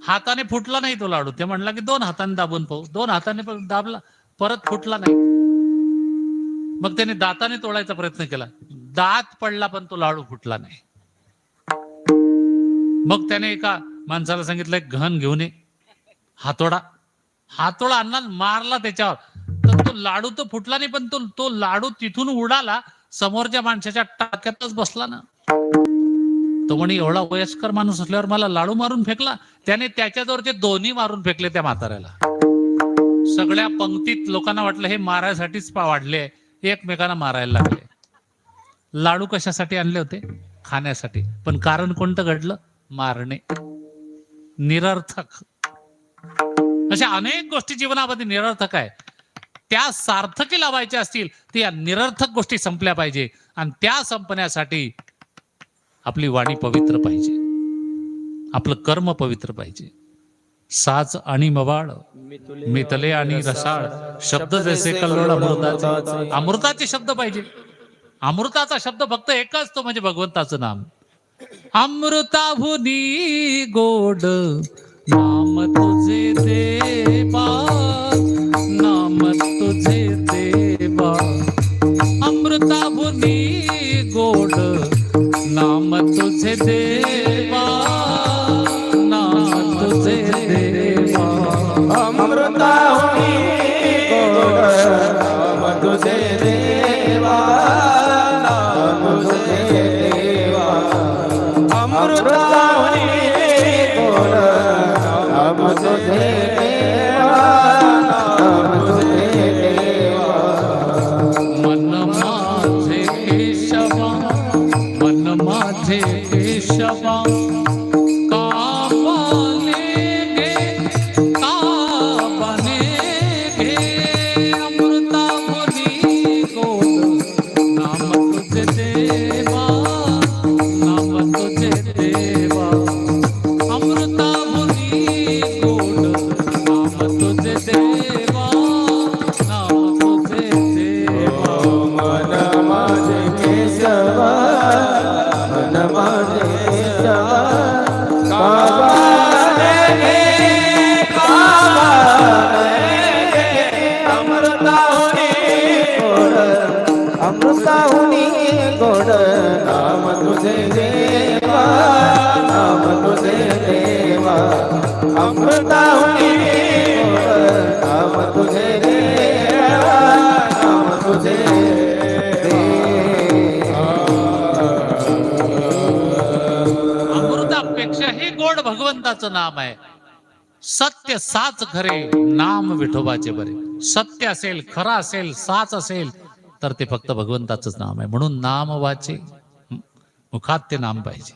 हाताने फुटला नाही तो लाडू. ते म्हणला की 2 हाताने दाबून पाहू. 2 हाताने दाबला, परत फुटला नाही. मग त्याने दाताने तोडायचा प्रयत्न केला, दात पडला पण तो लाडू फुटला नाही. मग त्याने एका माणसाला सांगितलं घन घेऊन ये, हातोडा आणला, मारला त्याच्यावर, तर तो लाडू तर फुटला नाही, पण तो लाडू तिथून उडाला, समोरच्या माणसाच्या टाक्यातच बसला ना. तो म्हणे एवढा वयस्कर माणूस असल्यावर मला लाडू मारून फेकला. त्याने त्याच्याजवळचे दोन्ही मारून फेकले त्या म्हाताऱ्याला. सगळ्या पंक्तीत लोकांना वाटलं हे मारायसाठीच वाढले, एकमेकांना मारायला लागले. लाडू कशासाठी आणले होते? खाण्यासाठी. पण कारण कोणतं घडलं? मारणे. निरर्थक. अशा अनेक गोष्टी जीवनामध्ये निरर्थक आहे. त्या सार्थकी लावायच्या असतील तर या निरर्थक गोष्टी संपल्या पाहिजे, आणि त्या संपण्यासाठी आपली वाणी पवित्र पाहिजे, आपलं कर्म पवित्र पाहिजे. साच आणि मवाळ मितले आणि रसाळ, शब्द जैसे कल्लोळ अमृताचे. अमृताचे शब्द पाहिजे. अमृताचा शब्द फक्त एकच, तो म्हणजे भगवंताचं नाम. अमृताहुनी गोड नाम तुझे देवा, नाम तुझे देवा. अमृताहुनी गोड नाम तुझे देवा, नाम तुझे देवा. अमृताहुनी गोड नाम तुझे देवा, नाम तुझे देवा. अमृताहुनी गोड नाम तुझे देवा, नाम तुझे देवा. मन माझे केशवा, मन माझे केशवा, कापाले गे, कापाने गे. अमृताहुनी गोड नाम तुझे देवा, नाम तुझे देवा. अमृताहुनी गोड नाम तुझे देवा, नाम तुझे देवा. मन माझे केशवा, मन माझे केशवा, कापाले गे, कापाले गे. अमृताहुनी गोड, अमृताहुनी गोड नाम तुझे देवा, नाम तुझे देवा. अमृताहुनी गोड नाम तुझे देवा, नाम तुझे अमृतापेक्षाही गोड भगवंताचं नाम आहे. सत्य साच खरे, नाम विठोबाचे बरे. सत्य असेल, खरा असेल, साच असेल तर ते फक्त भगवंताचंच नाम आहे. म्हणून नाम वाचे, मुखात ते नाम पाहिजे.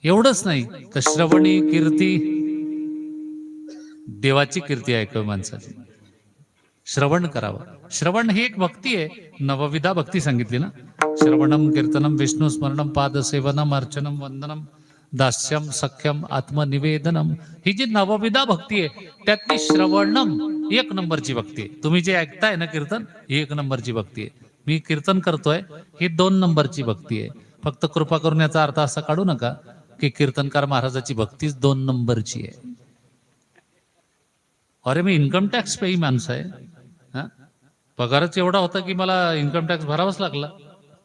एवढंच नाही तर श्रवणी कीर्ती, देवाची कीर्ती ऐकावी माणसाची. श्रवण करावं. श्रवण ही एक भक्ती आहे. नवविधा भक्ती सांगितली ना. श्रवणम कीर्तनम विष्णू स्मरणम पादसेवनम अर्चनम वंदनम दास्यम सख्यम आत्मनिवेदनम. ही जी नवविधा भक्ती आहे त्यातली श्रवणम एक नंबरची भक्ती आहे. तुम्ही जे ऐकताय ना कीर्तन, ही एक नंबरची भक्ती आहे. मी कीर्तन करतोय, ही 2 नंबरची भक्ती आहे. फक्त कृपा करून याचा अर्थ असा काढू नका की कीर्तनकार महाराजाची भक्तीच 2 नंबरची आहे. अरे मी इन्कम टॅक्स पेई माणूस आहे. पगारच एवढा होता की मला इन्कम टॅक्स भरावाच लागला.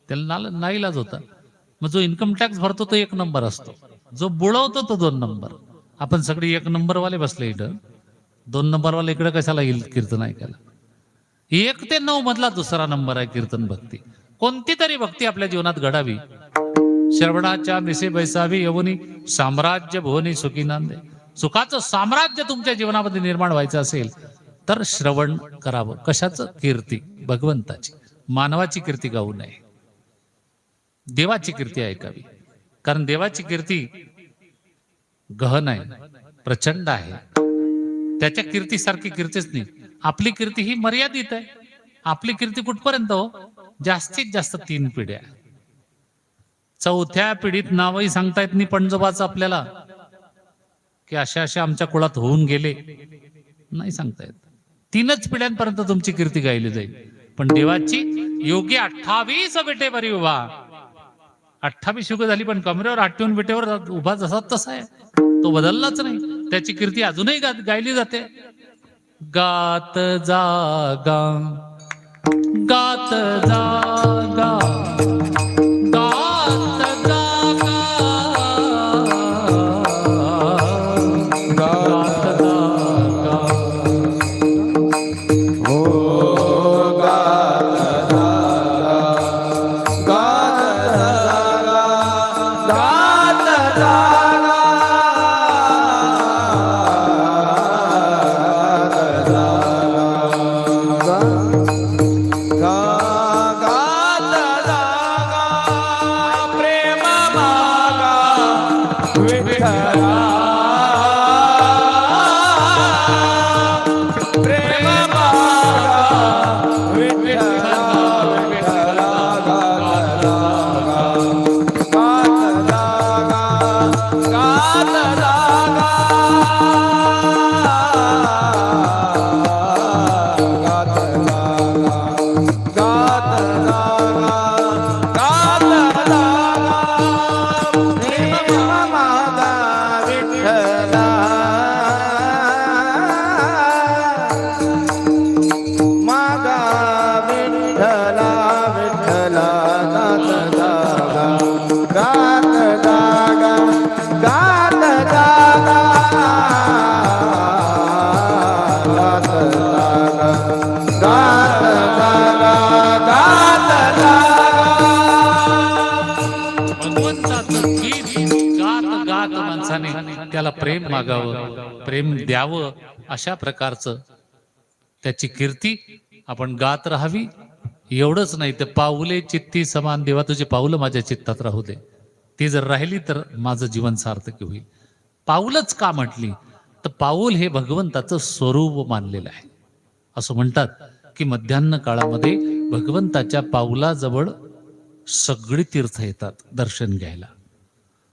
त्याला नाईलाज होता. मग जो इन्कम टॅक्स भरतो तो 1 नंबर असतो, जो बुडवतो तो 2 नंबर. आपण सगळे 1 नंबरवाले बसले इथं, 2 नंबरवाले इकडे कशाला येईल कीर्तन ऐकायला. 1 ते 9 मधला दुसरा नंबर आहे कीर्तन भक्ती. कोणती तरी भक्ती आपल्या जीवनात घडावी. श्रवणाच्या मिसे बैसावी यवनी, साम्राज्य भुवनी सुखी नांदे. सुखाचं साम्राज्य तुमच्या जीवनामध्ये निर्माण व्हायचं असेल तर श्रवण करावं. कशाचं? कीर्ती भगवंताची. मानवाची कीर्ती गाऊ नये, देवाची कीर्ती ऐकावी. कारण देवाची कीर्ती गहन आहे, प्रचंड आहे. त्याच्या कीर्तीसारखी कीर्तीच नाही. आपली कीर्ती ही मर्यादित आहे. आपली कीर्ती कुठपर्यंत हो? जास्तीत जास्त 3 पिढ्या. 4थ्या पिढीत नावही सांगता येत नाही पणजोबाचं आपल्याला की अशा अशा आमच्या कुळात होऊन गेले, नाही सांगता येत. 3च पिढ्यांपर्यंत तुमची कीर्ती गायली जाईल. पण देवाची योगी 28 विटे बरी उभा. 28 युग झाली पण कमरेवर 58 विटेवर उभा जसा तसा आहे, तो बदललाच नाही. त्याची कीर्ती अजूनही गायली जाते. गात जागा, गात जागा, गात जागा, भगवंताचं गीत गात गात माणसाने त्याला प्रेम मागावं, प्रेम द्यावं, अशा प्रकारचं त्याची कीर्ती आपण गात राहावी. एवढंच नाही तर पाऊले चित्ती समान, देवा तुझी पाऊलं माझ्या चित्तात राहू दे. ती जर राहिली तर माझं जीवन सार्थक होईल. पाऊलच का म्हटली तर पाऊल हे भगवंताचं स्वरूप मानलेलं आहे. असं म्हणतात की मध्यान्ह काळामध्ये भगवंताच्या पाऊलाजवळ सगळी तीर्थ येतात दर्शन घ्यायला.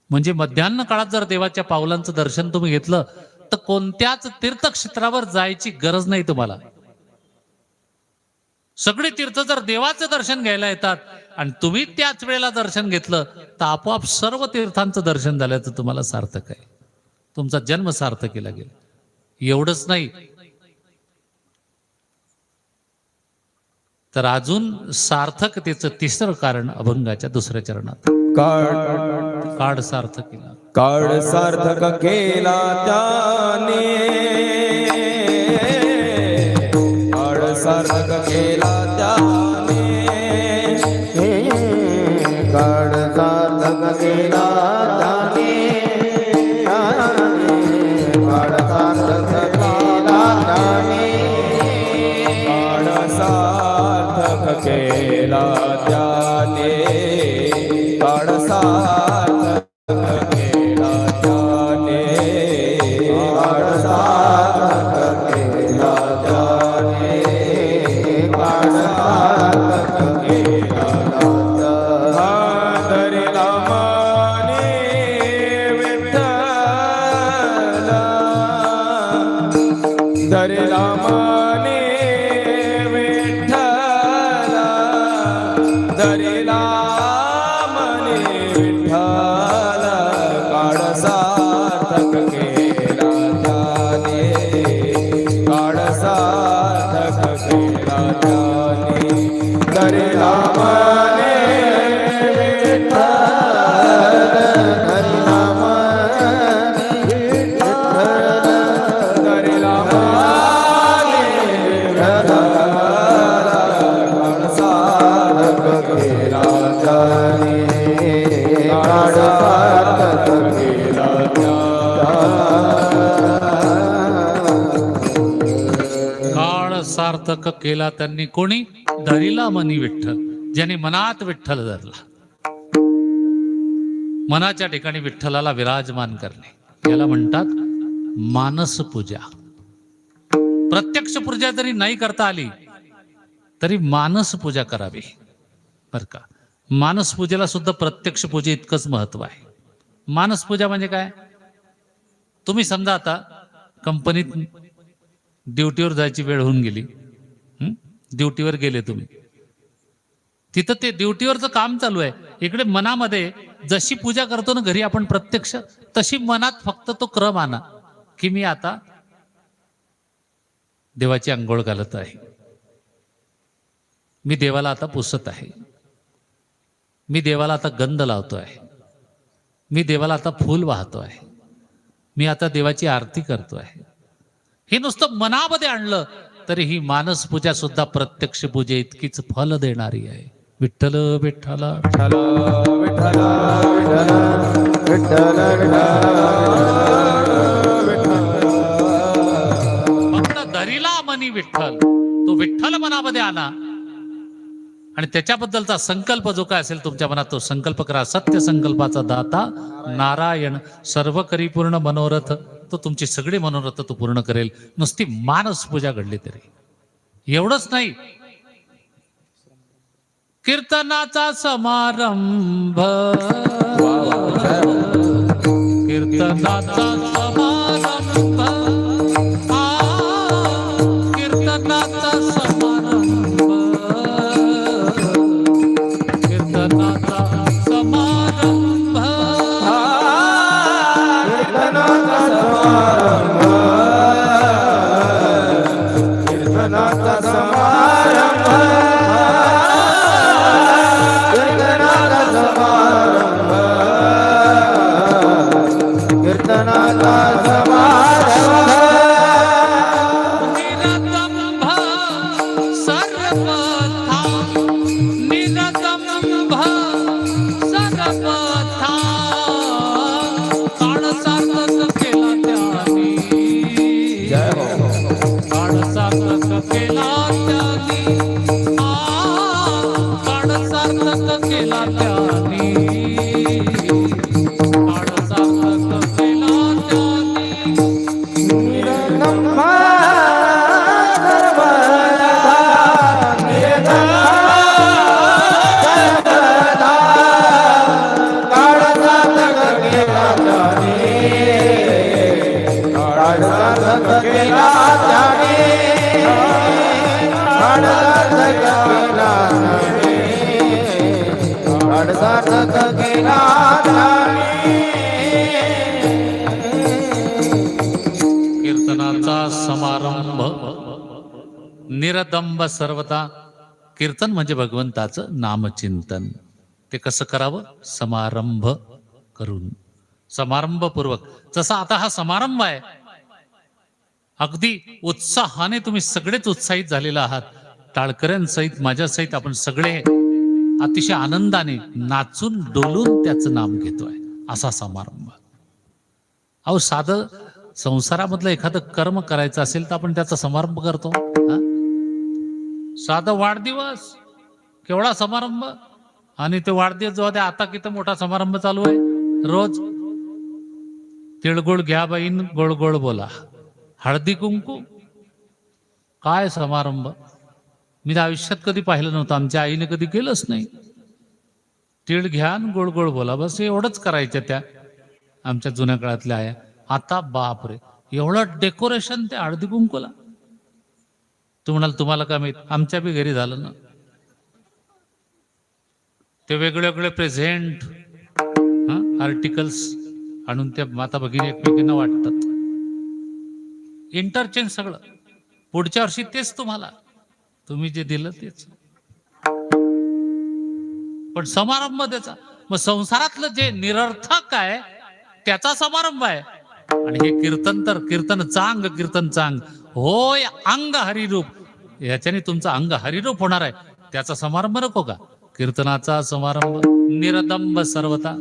म्हणजे मध्यान्ह काळात जर देवाच्या पावलांचं दर्शन तुम्ही घेतलं तर कोणत्याच तीर्थक्षेत्रावर जायची गरज नाही तुम्हाला. सगळी तीर्थ जर देवाचं दर्शन घ्यायला येतात आणि तुम्ही त्याच वेळेला दर्शन घेतलं तर आपोआप सर्व तीर्थांचं दर्शन झाल्याचं तुम्हाला सार्थक आहे. तुमचा जन्म सार्थक केला गेला. एवढंच नाही तर अजून सार्थकतेचं तिसरं कारण अभंगाच्या दुसऱ्या चरणात, काळ सार्थक केला. काळ सार्थक केला त्याने, काळ सार्थक केला त्याने, काळ सार्थक केला त्याने, काळ सार्थक केला त्याने, काळ सार्थक केला त्याने, काळ सार्थक केला त्याने, काळ सार्थक केला त्याने, काळ सार्थक केला त्याने. धरिला माने विठ्ठला, धरिला माने विठ्ठला, धरिला माने विठ्ठला, काळ सार्थक केला त्याने, काळ सार्थक केला त्याने, धरिला माने धरिला माने काळ सार्थक केला त्याने, काळ सार्थक केला त्याने. काळ सार्थक केला त्यांनी कोणी? धरिला मनी विठ्ठल, ज्याने मनात विठ्ठल धरला. मनाच्या ठिकाणी विठ्ठलाला विराजमान करणे याला म्हणतात मानस पूजा. प्रत्यक्ष पूजा जरी नाही करता आली तरी मानस पूजा करावी बर का. मानस पूजेला सुद्धा प्रत्यक्ष पूजे इतकंच महत्व आहे. मानस पूजा म्हणजे काय? तुम्ही समजा आता कंपनीत ड्युटीवर जायची वेळ होऊन गेली, ड्युटीवर गेले तुम्ही, तिथं ते ड्युटीवरचं काम चालू आहे, इकडे मनामध्ये जशी पूजा करतो ना घरी आपण प्रत्यक्ष, तशी मनात फक्त तो क्रम आणा की मी आता देवाची अंघोळ घालत आहे, मी देवाला आता पुसत आहे, मी देवाला आता गंध लावतो आहे, मी देवाला आता फूल वाहतो आहे, मी आता देवाची आरती करतो आहे. हे नुसतं मनामध्ये आणलं तरी ही मानस पूजा सुद्धा प्रत्यक्ष पूजे इतकीच फल देणारी आहे. विठ्ठल विठ्ठल विठ्ठल विठ्ठल विठ्ठल फक्त धरिला मनी विठ्ठल, तो विठ्ठल मनामध्ये आला आणि त्याच्याबद्दलचा संकल्प जो काय असेल तुमच्या मनात तो संकल्प करा. सत्य संकल्पाचा दाता नारायण सर्व करी पूर्ण मनोरथ, तो तुमची सगळी मनोरथ तो पूर्ण करेल. नुसती मानस पूजा घडली तरी. एवढंच नाही, कीर्तनाचा समारंभ, कीर्तनाचा समारंभ, कीर्तनाचा समारंभ, कीर्तनाचा समारंभ, कीर्तनाचा समारंभ, कीर्तनाचा समारंभ, निरतंभ सर्वथा, निरतंभ सर्वथा, केला त्याने. कीर्तनाचा समारंभ निरदंब सर्वता. कीर्तन म्हणजे भगवंताचं नामचिंतन. ते कसं करावं? समारंभ करून, समारंभपूर्वक. जसा आता हा समारंभ आहे, अगदी उत्साहाने तुम्ही सगळेच उत्साहित झालेला आहात. टाळकऱ्यांसहित माझ्यासहित आपण सगळे अतिशय आनंदाने नाचून डोलून त्याचं नाम घेतोय. असा समारंभ. अहो साधं संसारामधलं एखादं कर्म करायचं असेल तर आपण त्याचा समारंभ करतो. हा? साधा वाढदिवस केवढा समारंभ. आणि तो वाढदिवस जो आहे आता किती मोठा समारंभ चालू आहे. रोज तिळगुळ घ्या बाईन, गोळ गोळ बोला. हळदी कुंकू, काय समारंभ. मी तर आयुष्यात कधी पाहिलं नव्हतं. आमच्या आईने कधी केलंच नाही. तिळ घ्या आणि गोळ गोळ बोला, बस एवढंच करायच्या त्या आमच्या जुन्या काळातल्या आया. आता बापरे, एवढं डेकोरेशन त्या हळदी कुंकूला. तू म्हणाल तुम्हाला काय माहित, आमच्या बी घरी झालं ना. ते वेगळे वेगळे प्रेझेंट आर्टिकल्स आणून त्या माता भगिनी एकमेकींना वाटतात. इंटरचेंज सगळं. पुढच्या वर्षी तेच तुम्हाला, तुम्ही जे दिलं तेच. पण समारंभ त्याचा. मग संसारातलं जे निरर्थक आहे त्याचा समारंभ आहे. आणि हे कीर्तन तर कीर्तन चांग, कीर्तन चांग होय अंग हरिरूप. याच्याने तुमचं अंग हरिरूप होणार आहे. त्याचा समारंभ नको का? कीर्तनाचा समारंभ निरदंब सर्वता.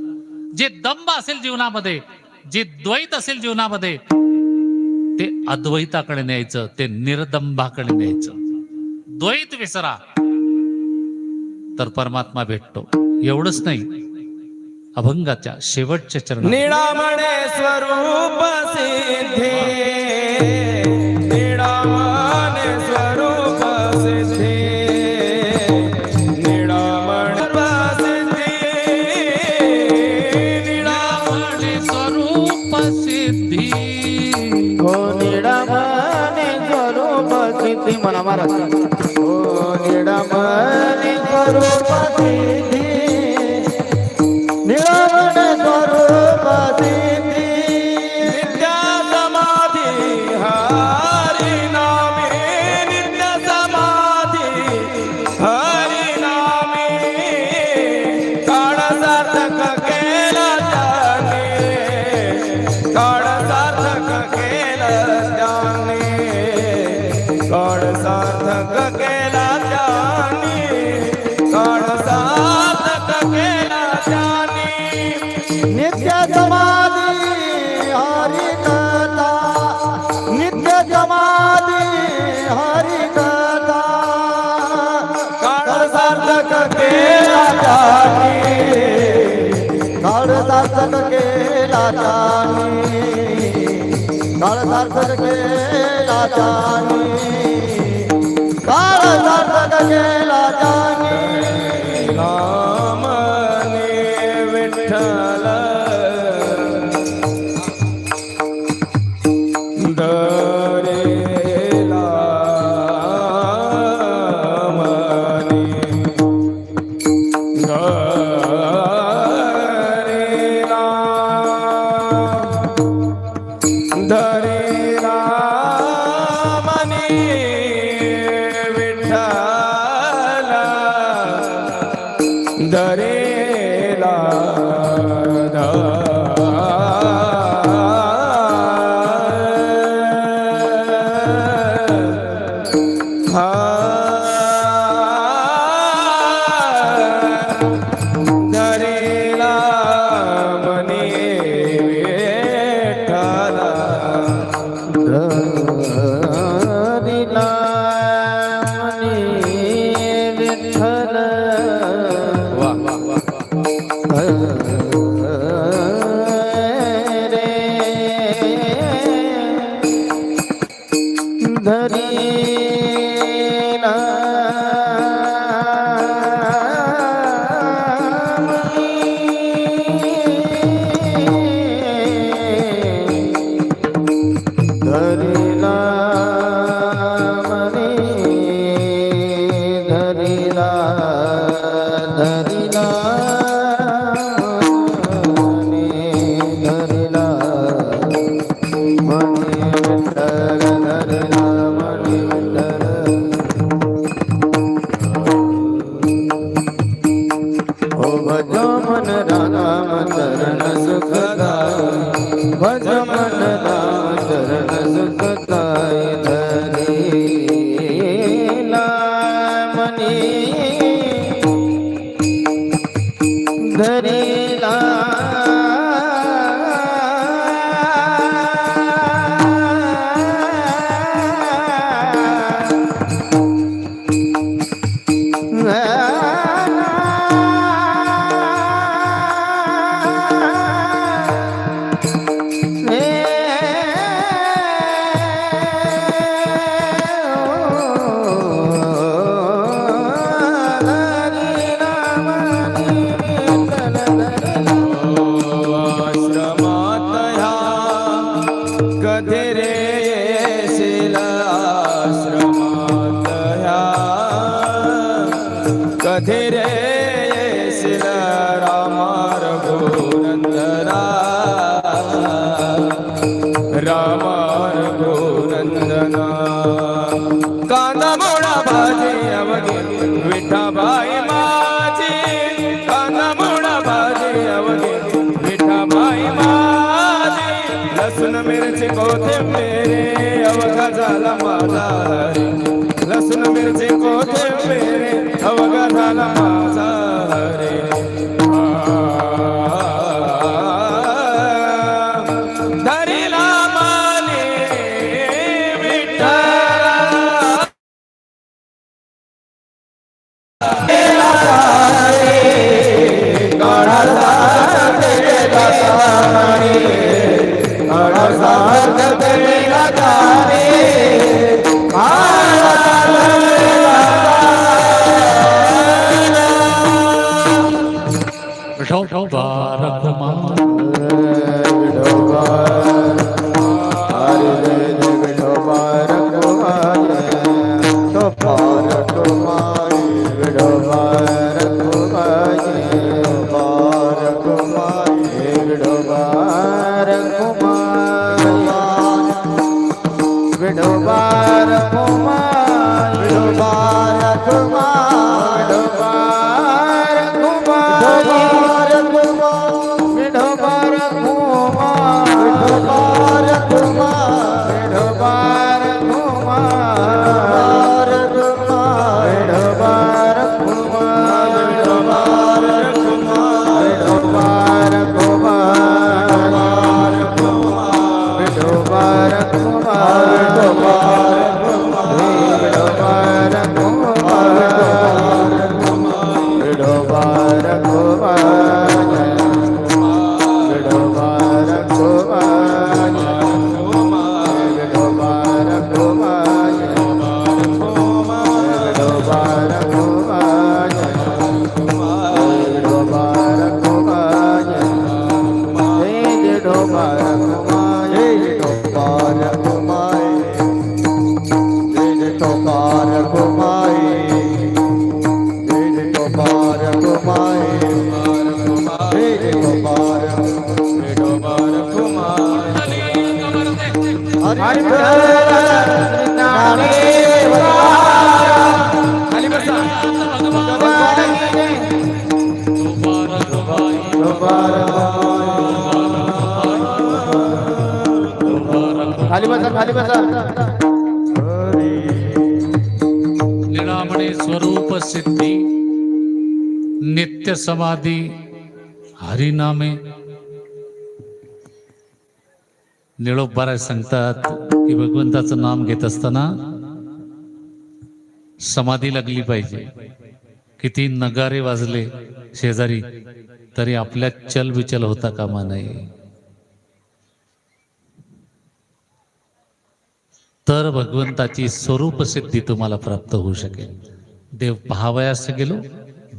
जे दंब असेल जीवनामध्ये, जे द्वैत असेल जीवनामध्ये, ते अद्वैताकडे न्यायचं, ते निर्दंबाकडे न्यायचं. द्वैत विसरा तर परमात्मा भेटतो. एवढंच नाही, अभंगाच्या शेवटच्या चरणात निळामणे स्वरूप सिद्धी, निळामणे स्वरूप सिद्धी, निळामणे सिद्धी, निळामणे स्वरूप सिद्धी. हो निळामणे स्वरूप सिद्धी. म्हणा महाराज. हो निळामणे स्वरूप सिद्धी, निळामणे स्वरूप सिद्धी. नित्य समाधी हरि नामे, नित्य समाधी हरि नामे, काळ सार्थक केला त्याने, काळ सार्थक केला त्याने, काळ सार्थक केला त्याने, काळ सार्थक केला त्याने. नित्य समाधी हरि कथा, नित्य समाधी हरि कथा. काळ सार्थक केला त्याने, काळ सार्थक केला त्याने, काळ सार्थक केला त्याने, काळ सार्थक केला त्याने. नामने विठ्ठल दरेला मने, दरेला मने विठ्ठल दरेला नाम चरण सुखदाई भज मन नाम चरण सुखदाई धरीला मनी धरीला आश्रमात ह्या कधी रे येशील आश्रमात ह्या कधी रे येशील रामा रघुनंदना रामा रघुनंदना कांदा मोडा भाजी अवघी विठाबाई माझी कांदा मोडा भाजी अवघी विठाबाई माझी लसूण मिरची कोथिंबीर अवघा झाला माझा हरी लसूण मिरची कोथिंबीर अवघा झाला माझा हरी धरीला माने विठ्ठला विठोबा रखुमा विठोबा हरे जय विठोबा रघुमाई विठोबा रघुमाई विठोबा रघुमाई विठोबा रघुमाई विठोबा रघुमाई विठोबा रघुमाई विठोबा रघुमाई खाली बसा खाली बसा निळामणे स्वरूप सिद्धी नित्य समाधी हरिनामे निळोबारा सांगतात की भगवंताचं नाम घेत असताना समाधी लागली पाहिजे. किती नगारे वाजले शेजारी तरी आपल्या चलबिचल होता कामा नये. तर भगवंताची स्वरूप सिद्धी तुम्हाला प्राप्त होऊ शकेल. देव पाहावयास गेलो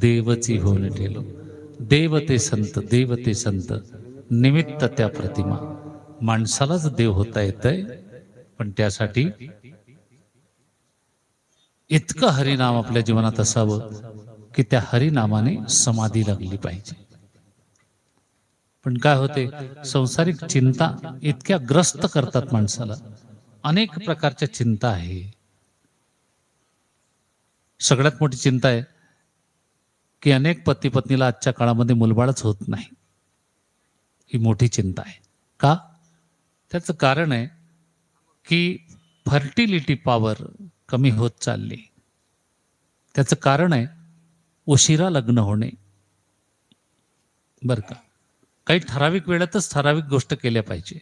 देवची होऊन ठेलो. देव ते संत निमित्त त्या प्रतिमा. माणसालाच देव होता येतंय पण त्यासाठी इतकं हरिनाम आपल्या जीवनात असावं की त्या हरिनामाने समाधी लागली पाहिजे. पण काय होते, संसारिक चिंता इतक्या ग्रस्त करतात माणसाला. अनेक प्रकारच्या चिंता आहे. सगळ्यात मोठी चिंता आहे की अनेक पती पत्नीला आजच्या काळामध्ये मुलबाळच होत नाही. ही मोठी चिंता आहे. का? त्याचं कारण आहे की फर्टिलिटी पॉवर कमी होत चालली. त्याचं कारण आहे उशिरा लग्न होणे. बरं का, काही ठराविक वेळातच ठराविक गोष्ट केल्या पाहिजे.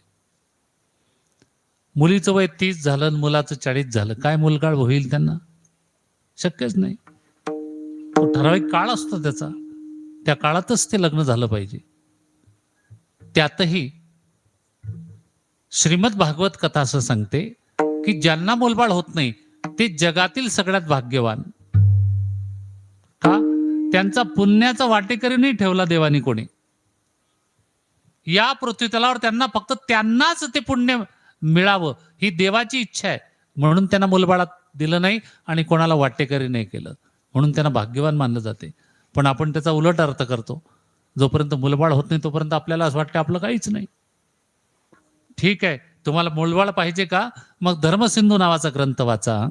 मुलीचं वय 30 झालं आणि मुलाचं 40 झालं, काय मुलगाळ होईल त्यांना? शक्यच नाही. तो ठराविक काळ असतो त्याचा, त्या काळातच ते लग्न झालं पाहिजे. त्यातही श्रीमद भागवत कथा असं सांगते की ज्यांना मुलबाळ होत नाही ते जगातील सगळ्यात भाग्यवान. का? त्यांचा पुण्याचा वाटेकरी नाही ठेवला देवानी कोणी. या पृथ्वीतलावर त्यांना फक्त त्यांनाच ते पुण्य मिळावं ही देवाची इच्छा आहे, म्हणून त्यांना मुलबाळात दिलं नाही आणि कोणाला वाटेकरी नाही केलं, म्हणून त्यांना भाग्यवान मानलं जाते. पण आपण त्याचा उलट अर्थ करतो. जोपर्यंत मुलबाळ होत नाही तोपर्यंत आपल्याला असं वाटतं आपलं काहीच नाही. ठीक आहे, तुम्हाला मुलबाळ पाहिजे का? मग धर्मसिंधू नावाचा ग्रंथ वाचा,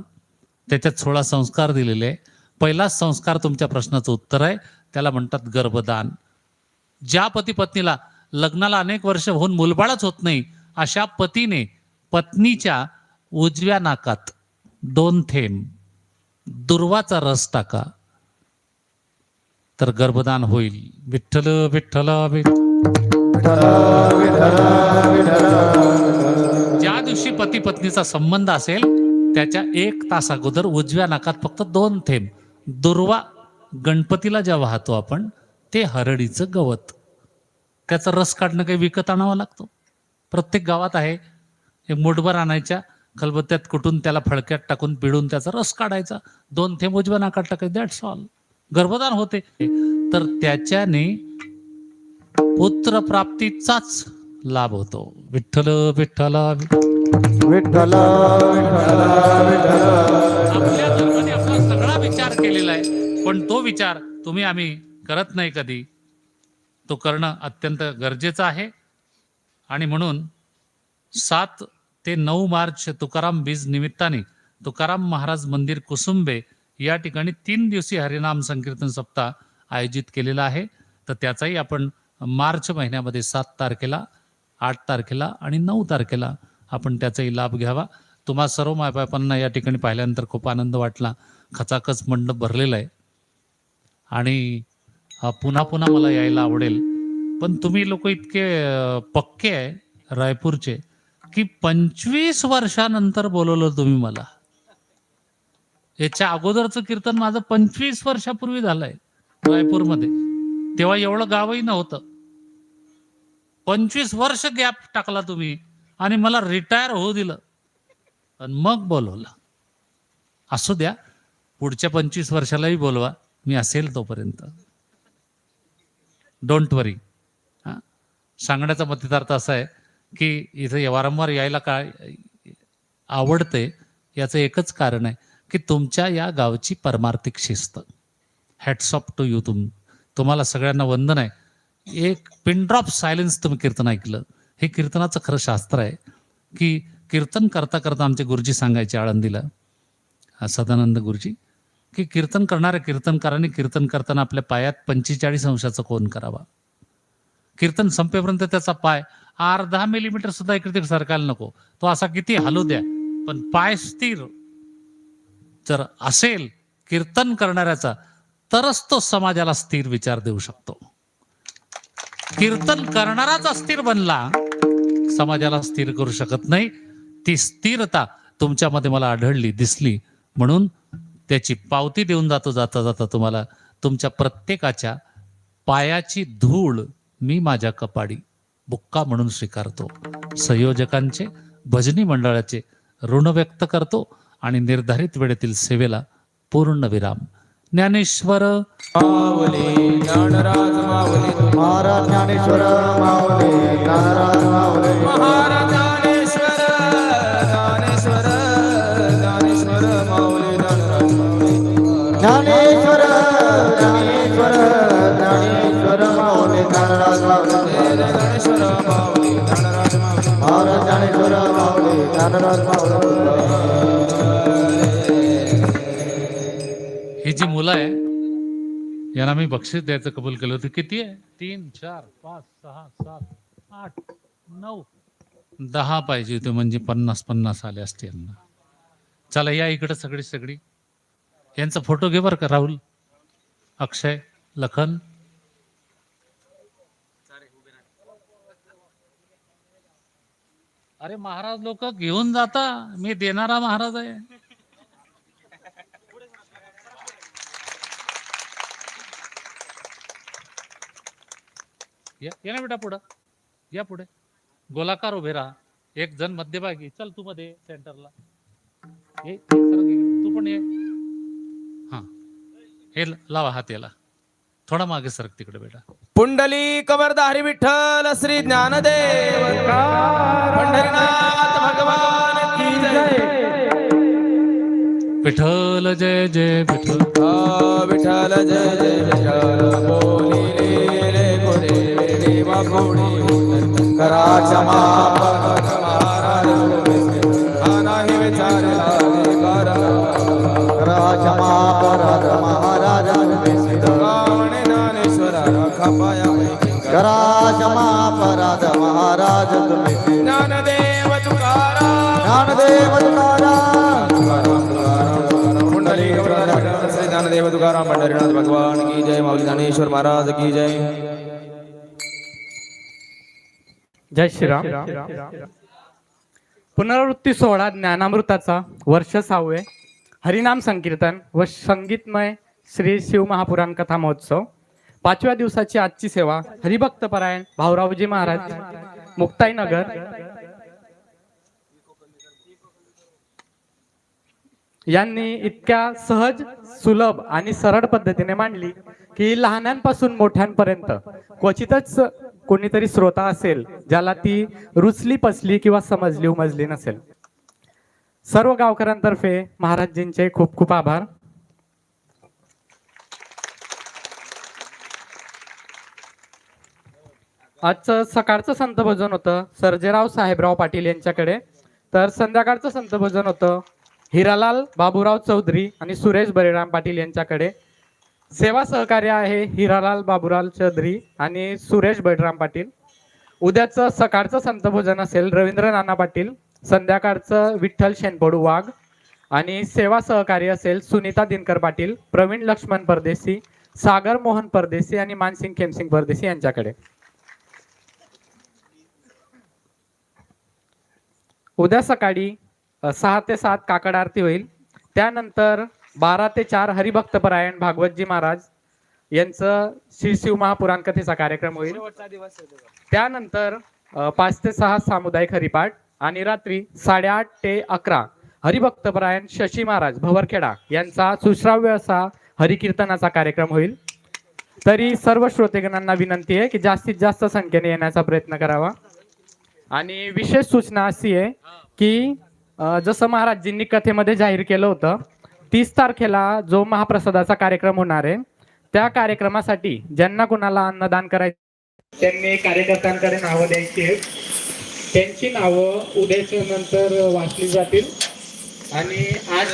त्याच्यात 16 संस्कार दिलेले आहे. पहिलाच संस्कार तुमच्या प्रश्नाचं उत्तर आहे, त्याला म्हणतात गर्भदान. ज्या पती पत्नीला लग्नाला अनेक वर्ष होऊन मुलबाळच होत नाही, अशा पतीने पत्नीच्या उजव्या नाकात 2 थेंब दुर्वाचा रस टाका, तर गर्भदान होईल. विठ्ठल विठ्ठल ज्या दिवशी पती पत्नीचा संबंध असेल त्याच्या 1 तास अगोदर उजव्या नाकात फक्त 2 थेंब दुर्वा, गणपतीला ज्या वाहतो आपण, ते हरडीचं गवत, त्याचा रस काढणं काही विकत आणावा लागतो? प्रत्येक गावात आहे. एक मुठभर आणायच्या, खलबत्त्यात कुटून त्याला फळक्यात टाकून पिळून त्याचा रस काढायचा, 2 थेंब उजव्या नाकात टाकायचे, दॅट्स ऑल. गर्भदान होते. तर त्याच्याने पुत्र प्राप्तीचाच लाभ होतो. विठ्ठल विठ्ठल विठ्ठल आपल्या धर्माने आपला सगळा विचार केलेला आहे, पण तो विचार तुम्ही आम्ही करत नाही कधी. तो करणं अत्यंत गरजेचं आहे. आणि म्हणून 7 ते 9 मार्च तुकाराम बीज निमित्ताने तुकाराम महाराज मंदिर कुसुंबे या ठिकाणी 3 दिवसीय हरिनाम संकीर्तन सप्ताह आयोजित केलेला आहे. तर त्याचाही आपण मार्च महिन्यामध्ये 7 तारखेला, 8 तारखेला आणि 9 तारखेला आपण त्याचाही लाभ घ्यावा. तुम्हा सर्व मायबापांना या ठिकाणी पाहिल्यानंतर खूप आनंद वाटला. खचाखच मंडप भरलेला आहे आणि पुन्हा पुन्हा मला यायला आवडेल. पण तुम्ही लोक इतके पक्के आहे रायपूरचे की 25 वर्षानंतर बोलवलं तुम्ही मला. याच्या अगोदरचं कीर्तन माझं 25 वर्षापूर्वी झालंय रायपूरमध्ये, तेव्हा एवढं गावही नव्हतं. 25 वर्ष गॅप टाकला तुम्ही आणि मला रिटायर होऊ दिलं आणि मग बोलवलं. असू द्या, पुढच्या 25 वर्षालाही बोलवा, मी असेल तोपर्यंत. डोंट वरी. सांगण्याचा मतितार्थ असा आहे की इथे वारंवार यायला काय आवडते, याचं एकच कारण आहे की तुमच्या या गावची परमार्थिक शिस्त. Hats off to you. तुम्हाला सगळ्यांना वंदन आहे. एक पिन ड्रॉप सायलेन्स तुम्ही कीर्तन ऐकलं. हे कीर्तनाचं खरं शास्त्र आहे की कीर्तन करता करता आमचे गुरुजी सांगायचे आळंदीला, सदानंद गुरुजी, की कीर्तन करणाऱ्या कीर्तनकारांनी कीर्तन करताना आपल्या पायात 45 अंशाचा कोन करावा. कीर्तन संपेपर्यंत त्याचा पाय अर्धा मिलीमीटर सुद्धा इकडे तिकडे सरकायला नको. तो असा किती हलू द्या, पण पाय स्थिर जर असेल कीर्तन करणाऱ्याचा, तरच तो समाजाला स्थिर विचार देऊ शकतो. कीर्तन करणाराच अस्थिर बनला, समाजाला स्थिर करू शकत नाही. ती स्थिरता तुमच्यामध्ये मला आढळली, दिसली, म्हणून त्याची पावती देऊन जातो जाता जाता तुम्हाला. तुमच्या प्रत्येकाच्या पायाची धूळ मी माझ्या कपाडी बुक्का म्हणून स्वीकारतो. संयोजकांचे, भजनी मंडळाचे ऋण व्यक्त करतो आणि निर्धारित वेळेतील सेवेला पूर्ण विराम. ज्ञानेश्वर माऊली ज्ञानराज माऊली महाराज ज्ञानेश्वर माऊली ज्ञानराज माऊली महाराज ज्ञानेश्वर ज्ञानेश्वर ज्ञानेश्वर माऊली ज्ञानराज माऊली ज्ञानेश्वर ज्ञानेश्वर ज्ञानेश्वर माऊली ज्ञानराज माऊली ज्ञानेश्वर माऊली ज्ञानराज माऊली महाराज ज्ञानेश्वर माऊली ज्ञानराज माऊली. ही जी मुलं आहे यांना मी बक्षीस द्यायचं कबूल केलं होतं. किती आहे? 3, 4, 5, 6, 7, 8 9 10 पाहिजे होते म्हणजे 50 आले असते यांना. चला या इकडे सगळी यांचा फोटो घे बरं का राहुल, अक्षय, लखन. अरे महाराज लोक घेऊन जाता, मी देणारा महाराज आहे. या ना बेटा पुढं, या पुढे गोलाकार उभे राहा. एक जण मध्यभागी, चल तू मध्ये सेंटरला ये, तू पण ये. हा हे लावा हात याला, थोडा मागे सरक तिकडे बेटा. पुंडली कवरधारी विठ्ठल श्री ज्ञानदेव पंढरीनाथ भगवान की जय. विठ्ठल जय जय विठ्ठल. विठ्ठल जय जय विठ्ठल बोलिले गोरे देवा कोणी करा क्षमा नाही विचारला करा क्षमा अपराध महाराज रावण ज्ञानेश्वरा राखा पाया करा क्षमा अपराध महाराज तुम्ही. ज्ञानदेव तुकाराम ज्ञानदेव तुकाराम पुंडलिक वरदान श्री ज्ञानदेव तुकाराम पंढरीनाथ भगवान की जय. माऊली ज्ञानेश्वर महाराज की जय. जय श्रीराम. पुनरावृत्ती सोहळा ज्ञानामृताचा वर्ष 6वे हरिनाम संकीर्तन व संगीतमय श्री शिव महापुराण कथा महोत्सव 5व्या दिवसाची आजची सेवा हरिभक्त परायण भाऊरावजी महाराज मुक्ताईनगर यांनी इतक्या सहज, सुलभ आणि सरळ पद्धतीने मांडली की लहानांपासून मोठ्यांपर्यंत क्वचितच कोणीतरी श्रोता असेल ज्याला ती रुचली, पचली किंवा समजली उमजली नसेल. सर्व गावकऱ्यांतर्फे महाराजजींचे खूप खूप आभार. आजचं सकाळचं संत भजन होतं सर्जेराव साहेबराव पाटील यांच्याकडे, तर संध्याकाळचं संत भजन होतं हिरालाल बाबूराव चौधरी आणि सुरेश बळीराम पाटील यांच्याकडे. सेवा सहकार्य आहे हिरालाल बाबूराव चौधरी आणि सुरेश बळीराम पाटील. उद्याचं सकाळचं संत भोजन असेल रवींद्र नाना पाटील, संध्याकाळचं विठ्ठल शेनपडू वाघ आणि सेवा सहकार्य असेल सुनीता दिनकर पाटील, प्रवीण लक्ष्मण परदेशी, सागर मोहन परदेशी आणि मानसिंग खेमसिंग परदेशी यांच्याकडे. उद्या सकाळी 6 ते 7 काकड आरती होईल. त्यानंतर 12 ते 4 हरिभक्त परायण भागवतजी महाराज यांचं श्री शिव महापुराण कथेचा कार्यक्रम होईल. त्यानंतर 5 ते 6 सामुदायिक हरिपाठ आणि रात्री 8:30 ते 11 हरिभक्त परायण शशी महाराज भवरखेडा यांचा सुश्राव्य असा हरिकीर्तनाचा कार्यक्रम होईल. तरी सर्व श्रोतेगणांना विनंती आहे की जास्तीत जास्त संख्येने येण्याचा प्रयत्न करावा. आणि विशेष सूचना अशी आहे की जसं महाराजजींनी कथेमध्ये जाहीर केलं होतं 30 तारखेला जो महाप्रसादाचा कार्यक्रम होणार आहे त्या कार्यक्रमासाठी ज्यांना कुणाला अन्नदान करायचं त्यांनी कार्यकर्त्यांकडे नावं द्यायची आहेत. त्यांची नावं उद्याच्या नंतर वाचली जातील. आणि आज